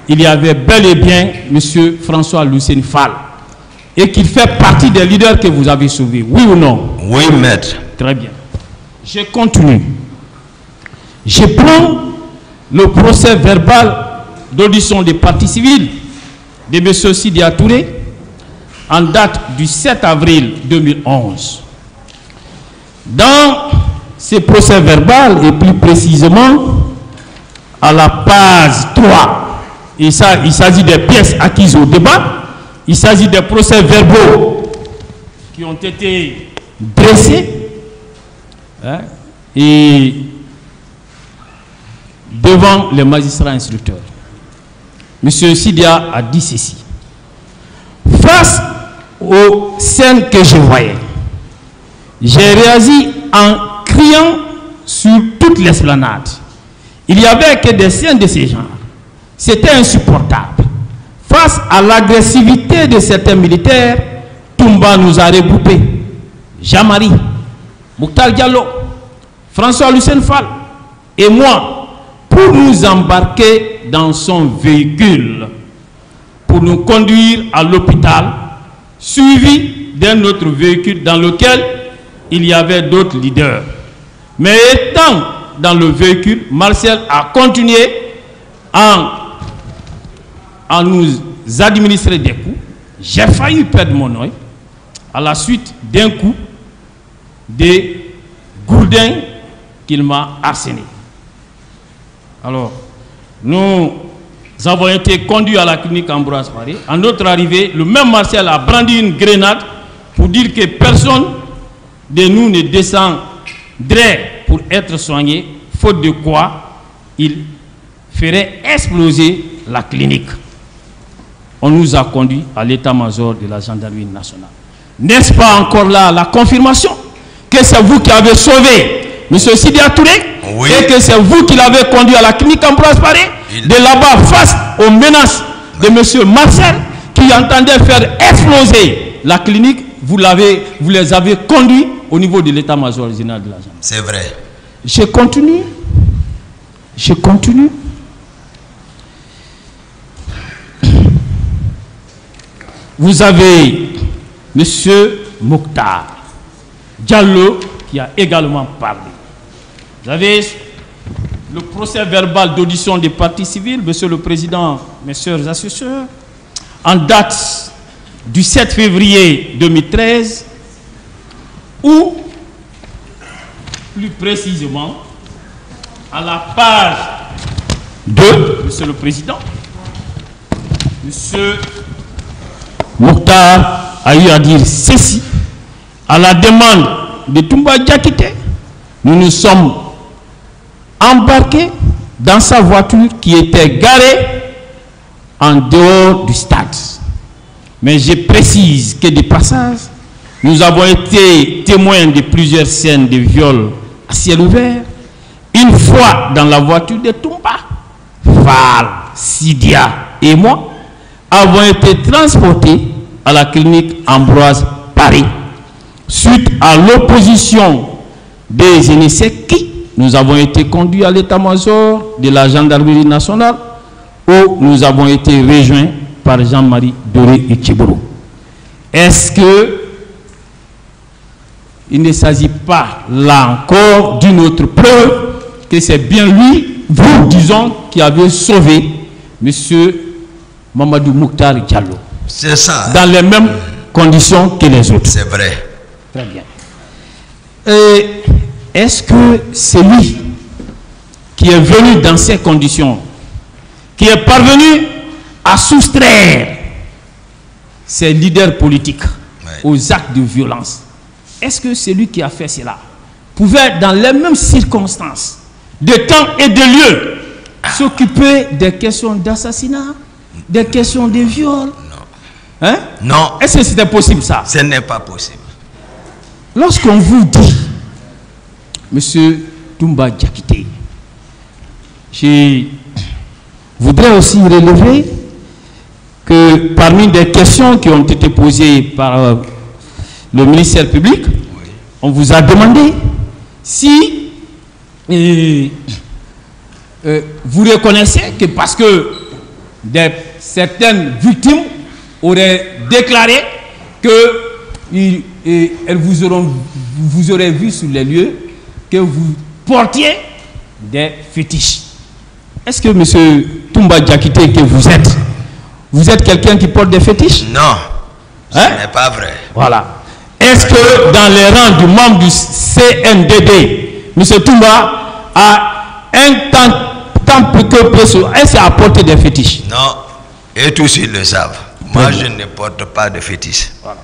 il y avait bel et bien M. François Lucien Fall et qu'il fait partie des leaders que vous avez sauvés, oui ou non? Oui, maître. Très bien. Je continue. Je prends le procès verbal d'audition des parties civiles de M. Sidia Touré en date du 7 avril 2011. Dans ces procès verbal et plus précisément à la page 3, il s'agit des pièces acquises au débat, il s'agit des procès verbaux qui ont été dressés et devant les magistrats instructeurs. M. Sidia a dit ceci. Face aux scènes que je voyais, j'ai réagi en criant sur toute l'esplanade. Il n'y avait que des scènes de ce genre. C'était insupportable. Face à l'agressivité de certains militaires, Toumba nous a regroupés. Jean-Marie, Mokhtar Diallo, François-Lucien Fall et moi pour nous embarquer dans son véhicule pour nous conduire à l'hôpital, suivi d'un autre véhicule dans lequel il y avait d'autres leaders. Mais étant dans le véhicule, Marcel a continué à nous administrer des coups. J'ai failli perdre mon œil à la suite d'un coup des gourdins qu'il m'a asséné. Alors, nous avons été conduits à la clinique Ambroise Paré. À notre arrivée, le même Marcel a brandi une grenade pour dire que personne de nous ne descendrait pour être soigné, faute de quoi il ferait exploser la clinique. On nous a conduits à l'état-major de la gendarmerie nationale. N'est-ce pas encore là la confirmation que c'est vous qui avez sauvé M. Sidia Touré, oui, et que c'est vous qui l'avez conduit à la clinique Ambroise Paré, de là-bas face aux menaces de M. Marcel qui entendait faire exploser la clinique, vous les avez conduits au niveau de l'état-major général de la gendarmerie. C'est vrai. Je continue. Vous avez M. Mokhtar Diallo qui a également parlé. Vous avez le procès verbal d'audition des parties civiles, Monsieur le Président, messieurs assesseurs, en date du 7 février 2013, ou plus précisément à la page 2, Monsieur le Président, Monsieur Mokhtar a eu à dire ceci. À la demande de Toumba Diakité, nous nous sommes embarqués dans sa voiture qui était garée en dehors du stade. Mais je précise que de passage, nous avons été témoins de plusieurs scènes de viol à ciel ouvert. Une fois dans la voiture de Toumba, Fall, Sidia et moi avons été transportés à la clinique Ambroise Paré. Suite à l'opposition des Eneseki, nous avons été conduits à l'état-major de la gendarmerie nationale où nous avons été rejoints par Jean-Marie Doré et Tchiboro. Est-ce que il ne s'agit pas là encore d'une autre preuve que c'est bien lui, vous, disons, qui avez sauvé M. Mamadou Mokhtar Diallo? C'est ça. Dans les mêmes conditions que les autres. C'est vrai. Très bien. Est-ce que c'est lui qui est venu dans ces conditions, qui est parvenu à soustraire ses leaders politiques aux actes de violence? Est-ce que c'est lui qui a fait cela pouvait, dans les mêmes circonstances, de temps et de lieu, s'occuper des questions d'assassinat, des questions de viol? Hein? Non. Est-ce que c'était possible ça? Ce n'est pas possible. Lorsqu'on vous dit, Monsieur Toumba Diakité, je voudrais aussi relever que parmi des questions qui ont été posées par le ministère public, oui, on vous a demandé si vous reconnaissez que parce que certaines victimes auraient déclaré que vous aurez vu sur les lieux que vous portiez des fétiches. Est-ce que M. Toumba Diakité, que vous êtes quelqu'un qui porte des fétiches? Non, ce n'est pas vrai. Voilà. est-ce que dans les rangs du membre du CNDD, M. Toumba a un tant que précieux, est-ce qu'il a apporté des fétiches? Non, et tous ils le savent. Moi, je ne porte pas de fétiches. Voilà.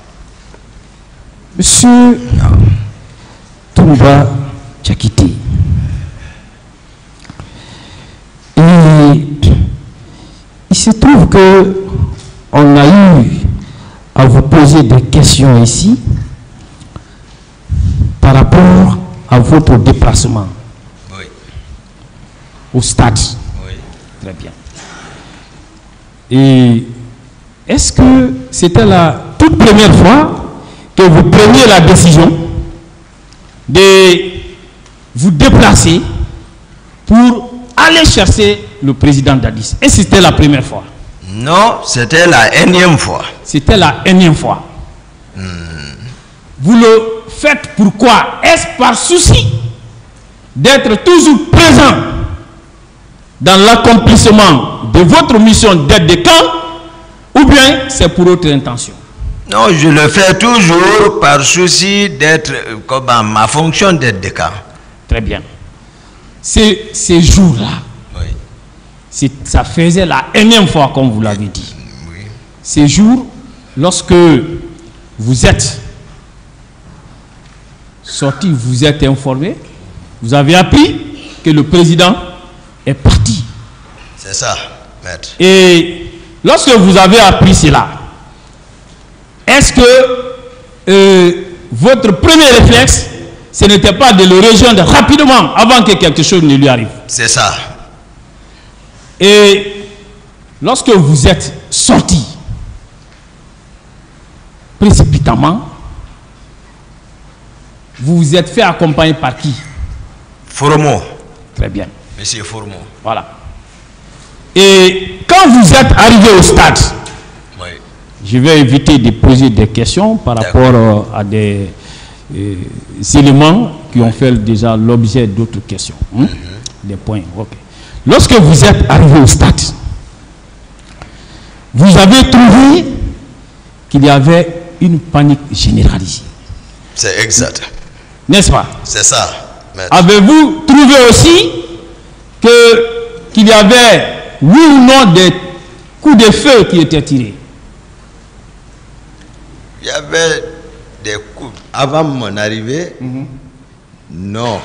Monsieur Toumba Diakité, et il se trouve que on a eu à vous poser des questions ici par rapport à votre déplacement au stade. Oui. Très bien. Et est-ce que c'était la toute première fois que vous preniez la décision de vous déplacer pour aller chercher le président Dadis? Et c'était la première fois? Non, c'était la énième fois. C'était la énième fois. Vous le faites pourquoi? Est-ce par souci d'être toujours présent dans l'accomplissement de votre mission d'aide de camp, ou bien c'est pour autre intention? Non, je le fais toujours par souci d'être comme ma fonction d'aide de camp. Très bien. Ces jours-là, oui, ça faisait la énième fois, comme vous l'avez dit. Oui. Ces jours, lorsque vous êtes sorti, vous êtes informé, vous avez appris que le président est parti. C'est ça, maître. Et lorsque vous avez appris cela, est-ce que votre premier réflexe, ce n'était pas de le rejoindre rapidement avant que quelque chose ne lui arrive? C'est ça. Et lorsque vous êtes sorti précipitamment, vous vous êtes fait accompagner par qui? Formo. Très bien. Monsieur Formo. Voilà. Et quand vous êtes arrivé au stade, Oui. je vais éviter de poser des questions par rapport à des éléments qui ont fait déjà l'objet d'autres questions. Des points. Ok. Lorsque vous êtes arrivé au stade, vous avez trouvé qu'il y avait une panique généralisée. C'est exact. N'est-ce pas? C'est ça, maître. Avez-vous trouvé aussi qu'il y avait, oui ou non, des coups de feu qui étaient tirés? Il y avait des coups. Avant mon arrivée, non.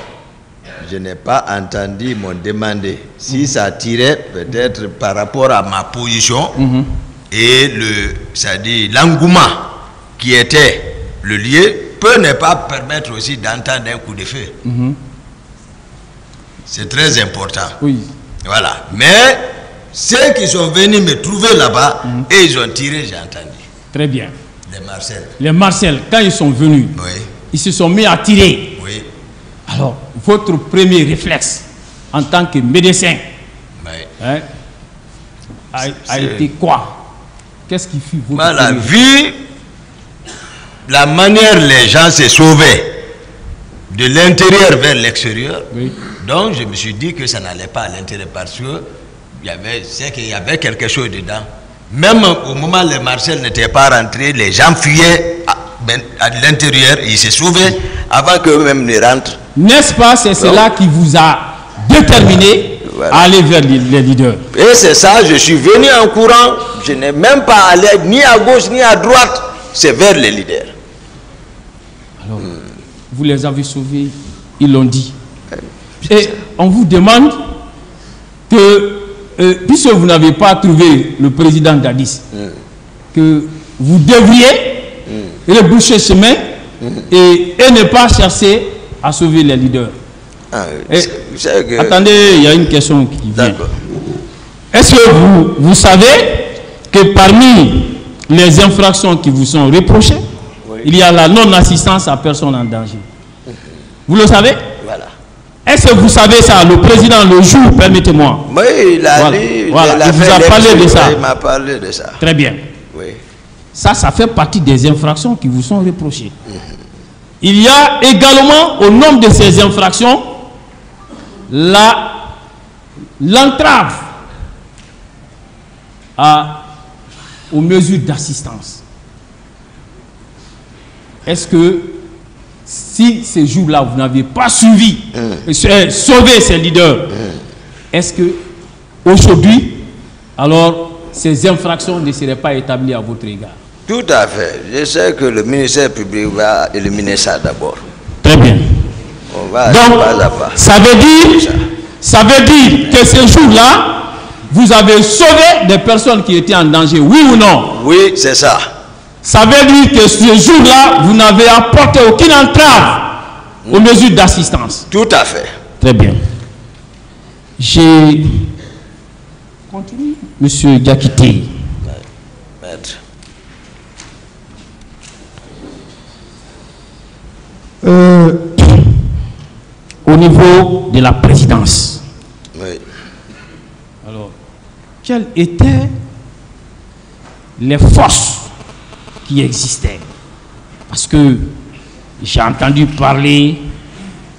Je n'ai pas entendu m'en demander. Si ça tirait, peut-être par rapport à ma position et l'engouement qui était le lieu, peut ne pas permettre aussi d'entendre un coup de feu. C'est très important. Oui. Voilà. Mais ceux qui sont venus me trouver là-bas, et ils ont tiré, j'ai entendu. Très bien. Les Marcel. Les Marcel, quand ils sont venus, Oui. ils se sont mis à tirer. Oui. Alors, votre premier réflexe en tant que médecin Oui. a été quoi? Qu'est-ce qui fut votre Voilà, premier vu la manière les gens se sauvaient de l'intérieur vers l'extérieur, Oui. donc je me suis dit que ça n'allait pas à l'intérieur parce que c'est qu'il y avait quelque chose dedans. Même au moment où les Marcel n'étaient pas rentrés, les gens fuyaient à l'intérieur, ils se sauvaient avant qu'eux-mêmes ne rentrent. N'est-ce pas, c'est cela qui vous a déterminé à aller vers les leaders? Et c'est ça, je suis venu en courant, je n'ai même pas allé ni à gauche ni à droite, c'est vers les leaders. Alors, vous les avez sauvés, ils l'ont dit. Et on vous demande que, puisque vous n'avez pas trouvé le président Dadis, que vous devriez reboucher chemin et ne pas chercher à sauver les leaders. Attendez, il y a une question qui vient. Est-ce que vous savez que parmi les infractions qui vous sont reprochées, il y a la non-assistance à personne en danger? Vous le savez? Voilà. Est-ce que vous savez ça, le président, le jour, permettez-moi? Oui, il a dit, il vous a parlé de ça. Il m'a parlé de ça. Très bien. Oui. Ça fait partie des infractions qui vous sont reprochées. Il y a également, au nombre de ces infractions, l'entrave aux mesures d'assistance. est-ce que si ces jours-là, vous n'avez pas suivi, sauvé ces leaders, est-ce que aujourd'hui, alors, ces infractions ne seraient pas établies à votre égard? Tout à fait. Je sais que le ministère public va éliminer ça d'abord. Très bien. On va donc, pas à pas. Ça veut dire que ces jours-là, vous avez sauvé des personnes qui étaient en danger, oui ou non? Oui, c'est ça. Ça veut dire que ce jour-là, vous n'avez apporté aucune entrave aux mesures d'assistance. Tout à fait. Très bien. J'ai... Continue. Monsieur Diakité. Maître. Au niveau de la présidence. Oui. Alors, quelles étaient les forces qui existaient? Parce que j'ai entendu parler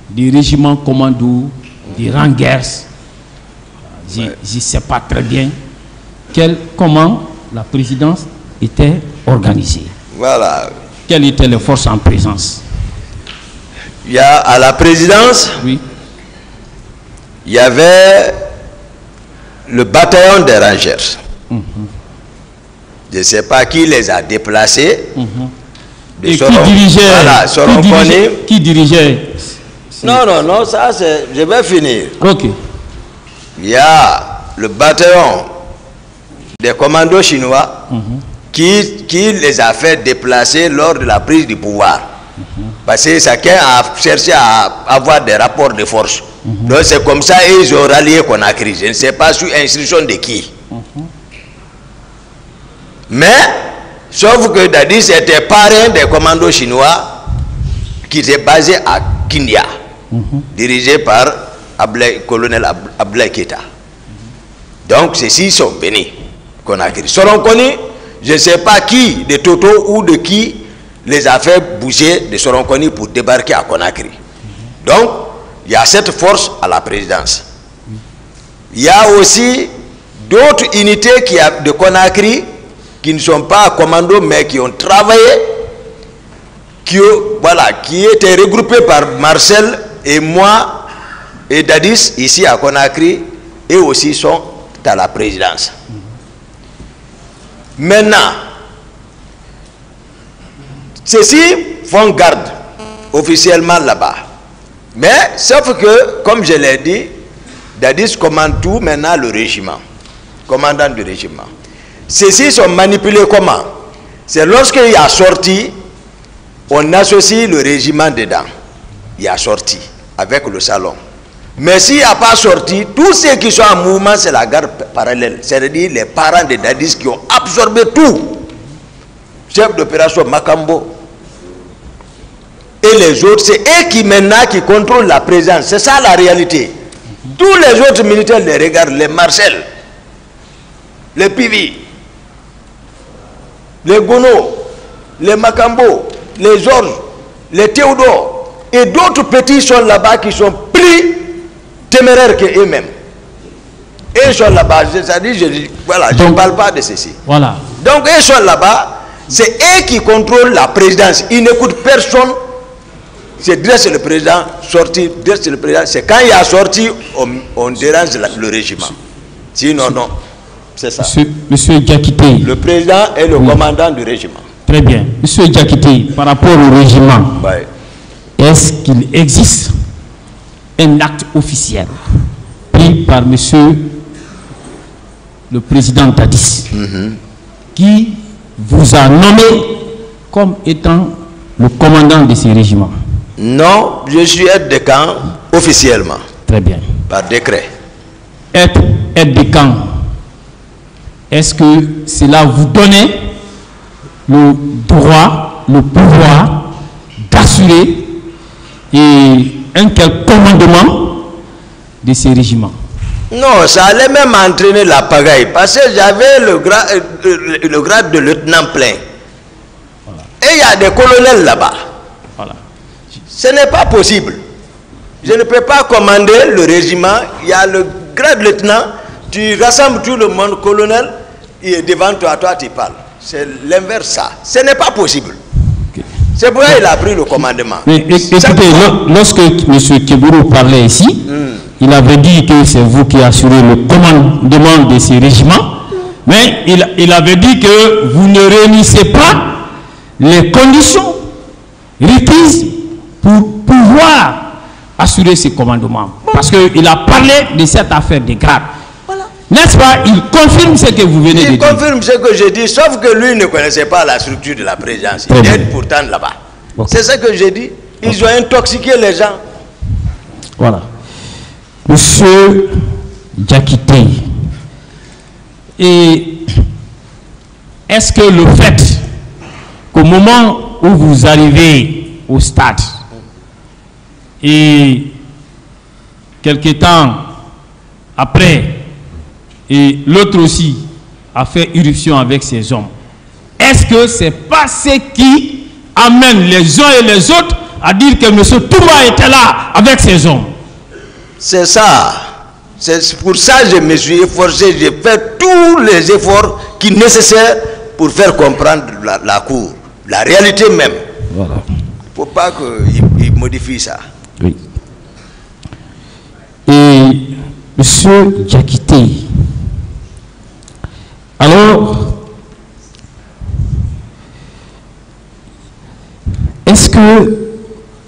des régiments commando, des Rangers. Je ne sais pas très bien comment la présidence était organisée. Voilà. Quelles étaient les forces en présence? Il y a à la présidence, oui, il y avait le bataillon des Rangers. Je ne sais pas qui les a déplacés. Et qui dirigeait, voilà, qui dirigeait? Non, ça c'est... Je vais finir. Ok. Il y a le bataillon des commandos chinois qui les a fait déplacer lors de la prise du pouvoir. Parce que chacun a cherché à avoir des rapports de force. Donc c'est comme ça ils ont rallié Conakry. Je ne sais pas sous instruction de qui. Mais, sauf que Dadis était parrain des commandos chinois qui étaient basés à Kindia, dirigé par colonel Abdoulaye Keïta. Donc, ceux-ci sont venus Conakry. Seront connus, je ne sais pas qui, de Toto ou de qui, les a fait bouger de Soronconi pour débarquer à Conakry. Donc, il y a cette force à la présidence. Il y a aussi d'autres unités de Conakry qui ne sont pas commando mais qui ont travaillé, qui étaient regroupés par Marcel et moi et Dadis ici à Conakry, et aussi sont à la présidence. Maintenant, ceux-ci font garde officiellement là-bas. Mais sauf que, comme je l'ai dit, Dadis commande tout maintenant le régiment, commandant du régiment. Ceux-ci sont manipulés comment? C'est lorsqu'il y a sorti, on associe le régiment dedans. Il y a sorti avec le salon. Mais s'il n'y a pas sorti, tous ceux qui sont en mouvement, c'est la garde parallèle. C'est-à-dire les parents de Dadis qui ont absorbé tout. Chef d'opération Makambo. Et les autres, c'est eux qui maintenant qui contrôlent la présence. C'est ça la réalité. Tous les autres militaires les regardent, les Marcel, les Pivi, les Gono, les Makambo, les Georges, les Théodore et d'autres petits sont là-bas qui sont plus téméraires qu'eux-mêmes. Et ils sont là-bas, c'est-à-dire, je ne parle pas de ceci. Voilà. Donc ils sont là-bas, c'est eux qui contrôlent la présidence. Ils n'écoutent personne. C'est dresse le président, sorti, dresse le président. C'est quand il a sorti, on dérange le régiment. Sinon, non. C'est ça. Monsieur Diakité. Le président est le commandant du régiment. Très bien. Monsieur Diakité, par rapport au régiment, est-ce qu'il existe un acte officiel pris par monsieur le président Dadis qui vous a nommé comme étant le commandant de ces régiments? Non, je suis aide de camp officiellement. Très bien. Par décret. Aide de camp. Est-ce que cela vous donnait le droit, le pouvoir d'assurer un quel commandement de ces régiments? Non, ça allait même entraîner la pagaille. Parce que j'avais le grade de lieutenant plein. Voilà. Et il y a des colonels là-bas. Voilà. Ce n'est pas possible. Je ne peux pas commander le régiment. Il y a le grade de lieutenant. Tu rassembles tout le monde, colonel, et devant toi, tu parles. C'est l'inverse, ça. Ce n'est pas possible. Okay. C'est pourquoi il a pris le commandement. Mais écoutez, lorsque M. Keburu parlait ici, il avait dit que c'est vous qui assurez le commandement de ces régiments, mais il avait dit que vous ne réunissez pas les conditions requises pour pouvoir assurer ces commandements. Parce qu'il a parlé de cette affaire de grade. N'est-ce pas? Il confirme ce que vous venez de dire. Il confirme ce que j'ai dit, sauf que lui ne connaissait pas la structure de la présidence. Il est pourtant là-bas. C'est ce que j'ai dit. Ils ont intoxiqué les gens. Voilà. Monsieur Diakité, et est-ce que le fait qu'au moment où vous arrivez au stade et quelque temps après, et l'autre aussi a fait irruption avec ses hommes, est-ce que c'est pas ce qui amène les uns et les autres à dire que M. Toumba était là avec ses hommes? C'est ça. C'est pour ça que je me suis efforcé, j'ai fait tous les efforts qui sont nécessaires pour faire comprendre la cour, la réalité même. Voilà. Il ne faut pas qu'il modifie ça. Oui. Et M. Diakité, alors, est-ce que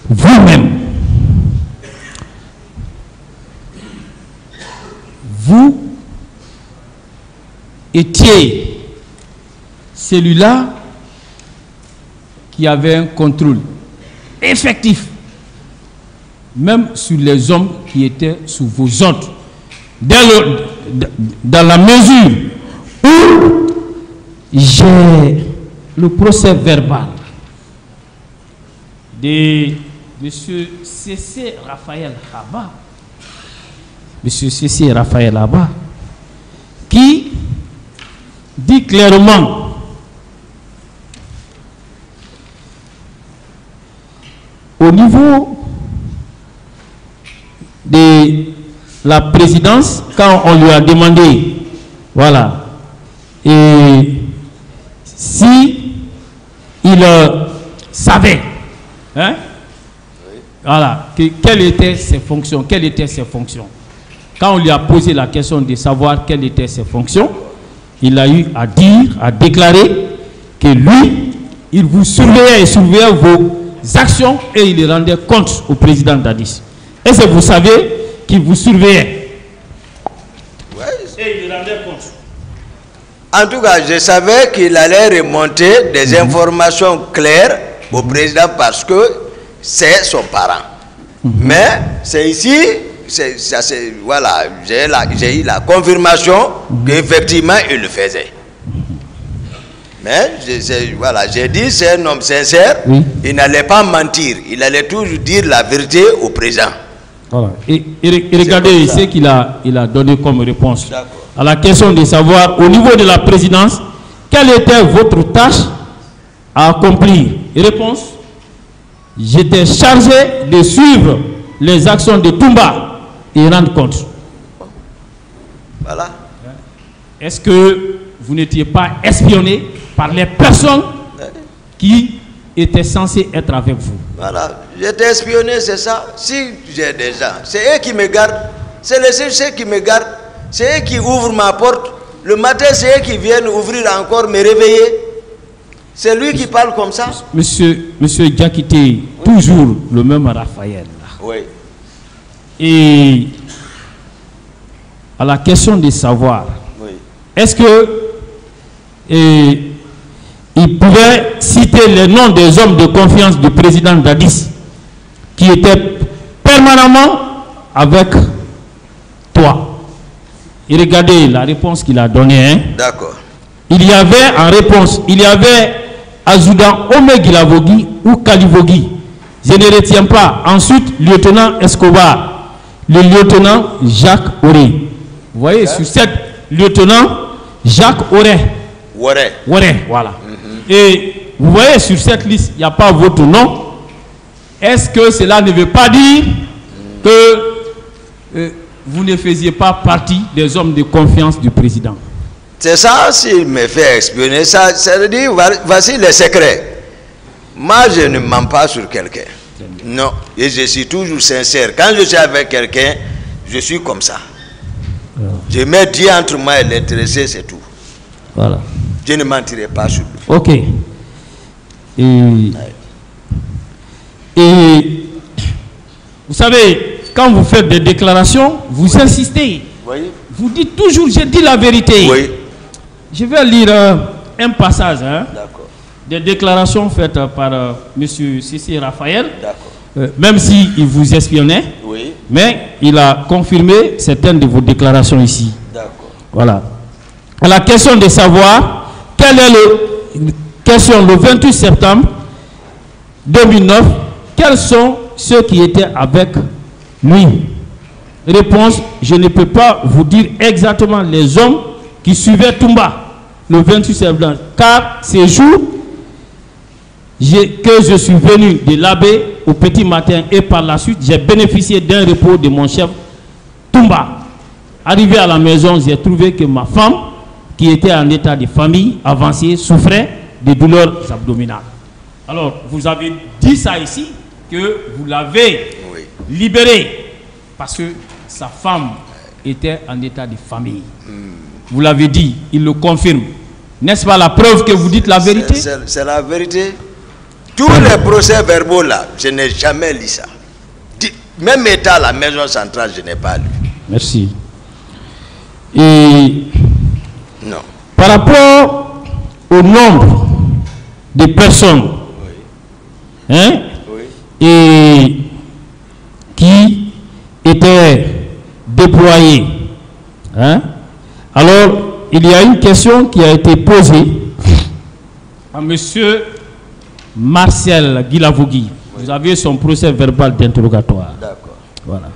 vous-même, vous étiez celui-là qui avait un contrôle effectif, même sur les hommes qui étaient sous vos ordres, dans la mesure où j'ai le procès verbal de M. C.C. Raphaël Haba, qui dit clairement au niveau de la présidence, quand on lui a demandé, voilà, et si il savait, hein, voilà, quelles étaient ses fonctions, Quand on lui a posé la question de savoir quelles étaient ses fonctions, il a eu à dire, à déclarer que lui, il vous surveillait et surveillait vos actions et il rendait compte au président Dadis. Est-ce que vous savez qu'il vous surveillait? Ouais. Et il rendait compte. En tout cas, je savais qu'il allait remonter des informations claires au président parce que c'est son parent. Mais c'est ici, voilà, j'ai eu la confirmation qu'effectivement il le faisait. Mais voilà, j'ai dit c'est un homme sincère, il n'allait pas mentir, il allait toujours dire la vérité au président. Voilà. Et regardez ce qu'il a donné comme réponse à la question de savoir au niveau de la présidence, quelle était votre tâche à accomplir. Réponse: j'étais chargé de suivre les actions de Toumba et rendre compte. Voilà. Est-ce que vous n'étiez pas espionné par les personnes qui étaient censées être avec vous? Voilà, j'étais espionné, c'est ça. Si j'ai des gens, c'est eux qui me gardent, c'est les ceux qui me gardent, c'est eux qui ouvrent ma porte. Le matin, c'est eux qui viennent ouvrir encore, me réveiller. C'est lui qui parle comme ça. Monsieur Diakité, toujours le même Raphaël. Oui. Et à la question de savoir, est-ce que il pouvait citer les noms des hommes de confiance du président Dadis qui étaient permanemment avec toi? Et regardez la réponse qu'il a donnée. Hein? D'accord. Il y avait en réponse, il y avait Azudan Omegilavogi ou Kalivogi. Je ne retiens pas. Ensuite, lieutenant Escobar, le lieutenant Jacques Auré. Vous voyez, sur cette lieutenant Jacques Auré. Auré, voilà. Et vous voyez, sur cette liste, il n'y a pas votre nom. Est-ce que cela ne veut pas dire que vous ne faisiez pas partie des hommes de confiance du président? C'est ça, s'il me fait espionner, ça veut dire, voici les secrets. Moi, je ne mens pas sur quelqu'un. Non. Et je suis toujours sincère. Quand je suis avec quelqu'un, je suis comme ça. Je mets Dieu entre moi et l'intéressé, c'est tout. Voilà. Je ne mentirai pas sur lui. Ok. Et vous savez, quand vous faites des déclarations, vous insistez. Oui. Vous dites toujours, j'ai dit la vérité. Oui. Je vais lire un passage D'accord. des déclarations faites par M. Cissé Raphaël. D'accord. Même s'il vous espionnait, Oui. mais il a confirmé certaines de vos déclarations ici. D'accord. Voilà. À la question de savoir quelle est le 28 septembre 2009, quels sont ceux qui étaient avec lui? Réponse, je ne peux pas vous dire exactement les hommes qui suivaient Toumba le 28 septembre, car ces jours que je suis venu de l'abbé au petit matin et par la suite, j'ai bénéficié d'un repos de mon chef Toumba. Arrivé à la maison, j'ai trouvé que ma femme, qui était en état de famille avancée, souffrait de douleurs abdominales. Alors, vous avez dit ça ici, que vous l'avez libéré parce que sa femme était en état de famille. Vous l'avez dit, il le confirme. N'est-ce pas la preuve que vous dites la vérité? C'est la vérité. Tous les procès-verbaux là, je n'ai jamais lu ça. Même état à la maison centrale, je n'ai pas lu. Merci. Et non. Par rapport au nombre de personnes et qui étaient déployées, alors il y a une question qui a été posée à monsieur Marcel Guilavogui. Vous avez son procès verbal d'interrogatoire. D'accord. Voilà.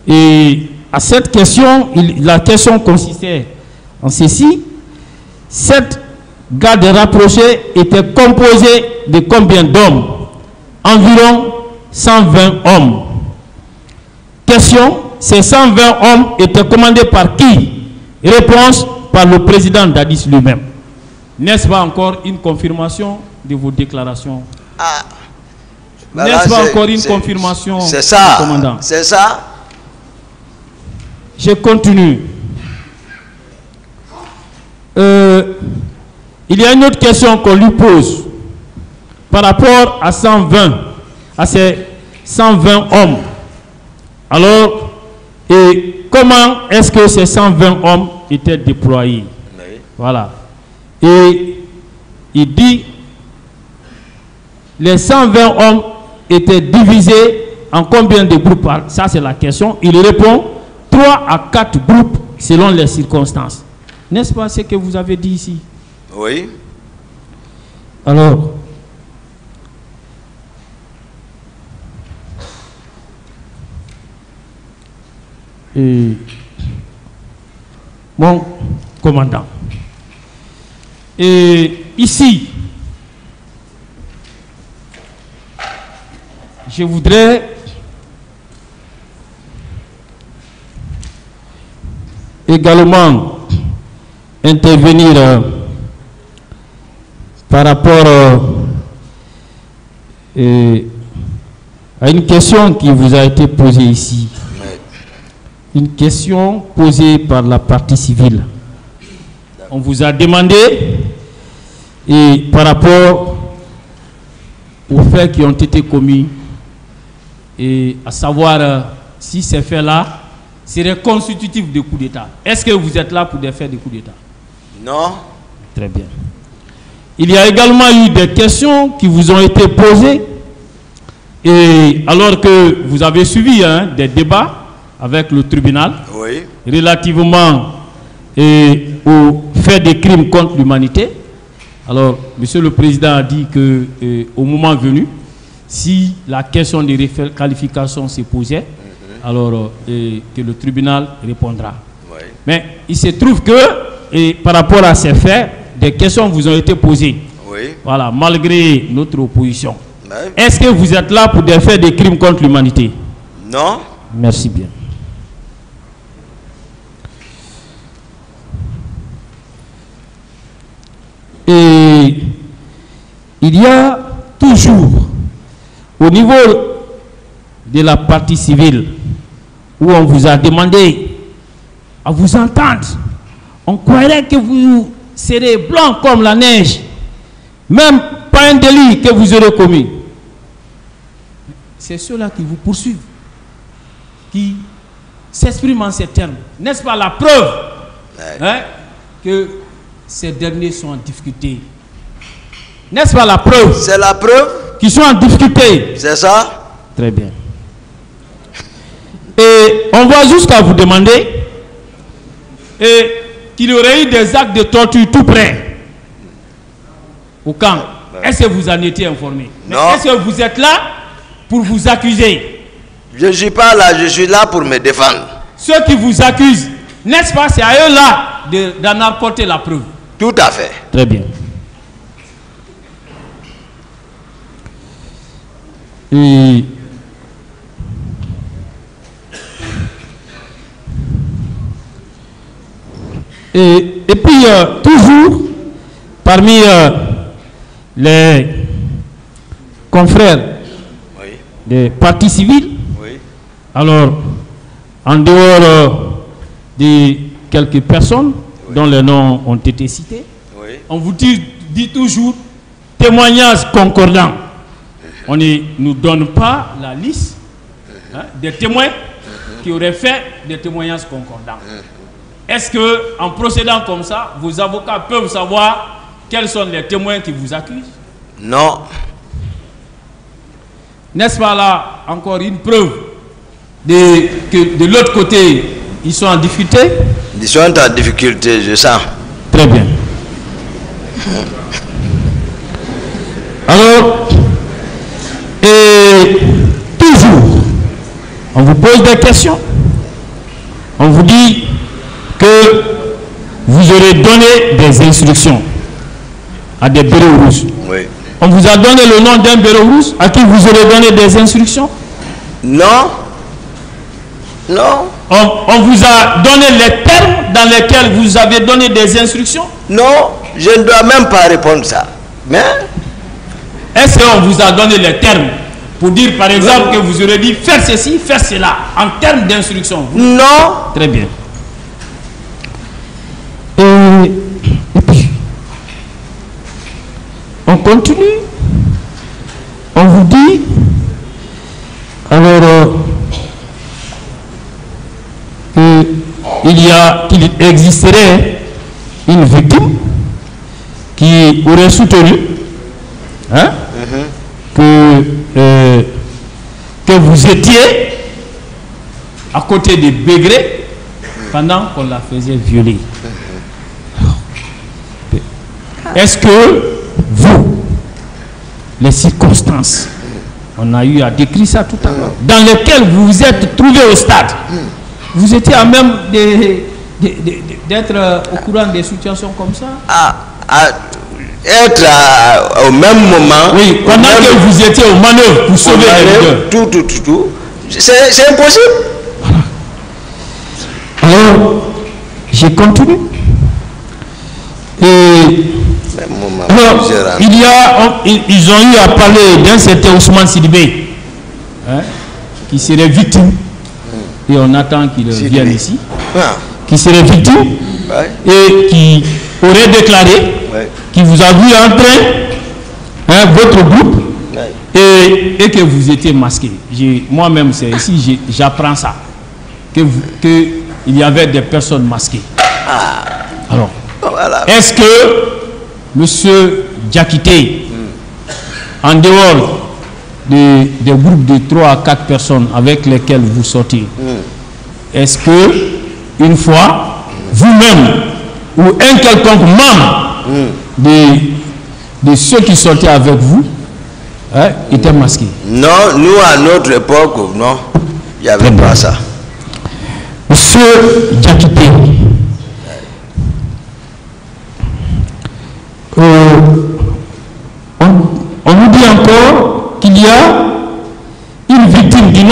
Et à cette question, la question consistait en ceci: cette garde rapprochée était composée de combien d'hommes? Environ 120 hommes. Question: ces 120 hommes étaient commandés par qui? Réponse: par le président Dadis lui-même. N'est-ce pas encore une confirmation de vos déclarations? N'est-ce pas encore une confirmation? C'est ça, commandant? C'est ça. Je continue. Il y a une autre question qu'on lui pose par rapport à ces 120 hommes. Alors, et comment est-ce que ces 120 hommes étaient déployés? Oui. Voilà. Et il dit, les 120 hommes étaient divisés en combien de groupes? Ça, c'est la question. Il répond, 3 à 4 groupes selon les circonstances. N'est-ce pas ce que vous avez dit ici? Oui. Alors, mon commandant, et ici, je voudrais également intervenir par rapport à une question qui vous a été posée ici. Une question posée par la partie civile. On vous a demandé, et par rapport aux faits qui ont été commis, et à savoir si ces faits-là seraient constitutifs de coup d'État. Est-ce que vous êtes là pour des faits de coup d'État? Non. Très bien. Il y a également eu des questions qui vous ont été posées, et alors que vous avez suivi des débats avec le tribunal, oui, relativement aux faits de crimes contre l'humanité. Alors, Monsieur le Président a dit que au moment venu, si la question de qualification se posait, alors que le tribunal répondra. Oui. Mais il se trouve que, par rapport à ces faits, des questions vous ont été posées. Oui. Voilà, malgré notre opposition. Oui. Est-ce que vous êtes là pour des faits de crimes contre l'humanité? Non. Merci bien. Et il y a toujours, au niveau de la partie civile, où on vous a demandé à vous entendre, on croirait que vous serez blanc comme la neige, même pas un délit que vous aurez commis. C'est ceux-là qui vous poursuivent, qui s'expriment en ces termes. N'est-ce pas la preuve que ces derniers sont en difficulté? N'est-ce pas la preuve? C'est la preuve. Qu'ils sont en difficulté. C'est ça? Très bien. Et on va jusqu'à vous demander qu'il y aurait eu des actes de torture tout près au camp. Est-ce que vous en étiez informé? Non. Est-ce que vous êtes là pour vous accuser? Je ne suis pas là, je suis là pour me défendre. Ceux qui vous accusent, n'est-ce pas, c'est à eux là d'en apporter la preuve. Tout à fait. Très bien. Et puis, toujours, parmi les confrères des partis civils, alors, en dehors de quelques personnes dont les noms ont été cités, on vous dit toujours témoignages concordants. On ne nous donne pas la liste des témoins qui auraient fait des témoignages concordants. Est-ce que, en procédant comme ça, vos avocats peuvent savoir quels sont les témoins qui vous accusent? Non. N'est-ce pas là encore une preuve que de l'autre côté, ils sont en difficulté? Ils sont en difficulté, je sens. Très bien. Alors, et toujours, on vous pose des questions. On vous dit que vous aurez donné des instructions à des bureaux rouges. Oui. On vous a donné le nom d'un bureau rouge à qui vous aurez donné des instructions? Non. Non. On vous a donné les termes dans lesquels vous avez donné des instructions? Non, je ne dois même pas répondre ça. Mais est-ce qu'on vous a donné les termes pour dire par exemple que vous aurez dit faire ceci, faire cela en termes d'instruction? Non. Très bien. Et puis, on continue. On vous dit, alors, qu'il existerait une victime qui aurait soutenu que vous étiez à côté de Bégré pendant qu'on la faisait violer. Est-ce que vous, les circonstances, on a eu à décrire ça tout à l'heure, dans lesquelles vous vous êtes trouvé au stade, vous étiez à même d'être au courant des situations comme ça? Être au même moment. Oui, pendant que vous étiez aux manœuvres pour sauver les leaders. Tout. C'est impossible. Alors, j'ai continué. Alors, ils ont eu à parler d'un certain Ousmane Sidibé, qui serait victime, et on attend qu'il vienne ici, qui serait victime, et qui aurait déclaré qu'il vous a vu entrer votre groupe, et que vous étiez masqué. Moi-même, c'est ici, j'apprends ça, qu'il y avait des personnes masquées. Alors, est-ce que M. Diakité, en dehors des groupes de 3 à 4 personnes avec lesquels vous sortez, est-ce que une fois, vous-même ou un quelconque membre de ceux qui sortaient avec vous étaient masqués? Non, nous à notre époque, non, il n'y avait pas ça. M. Diakité,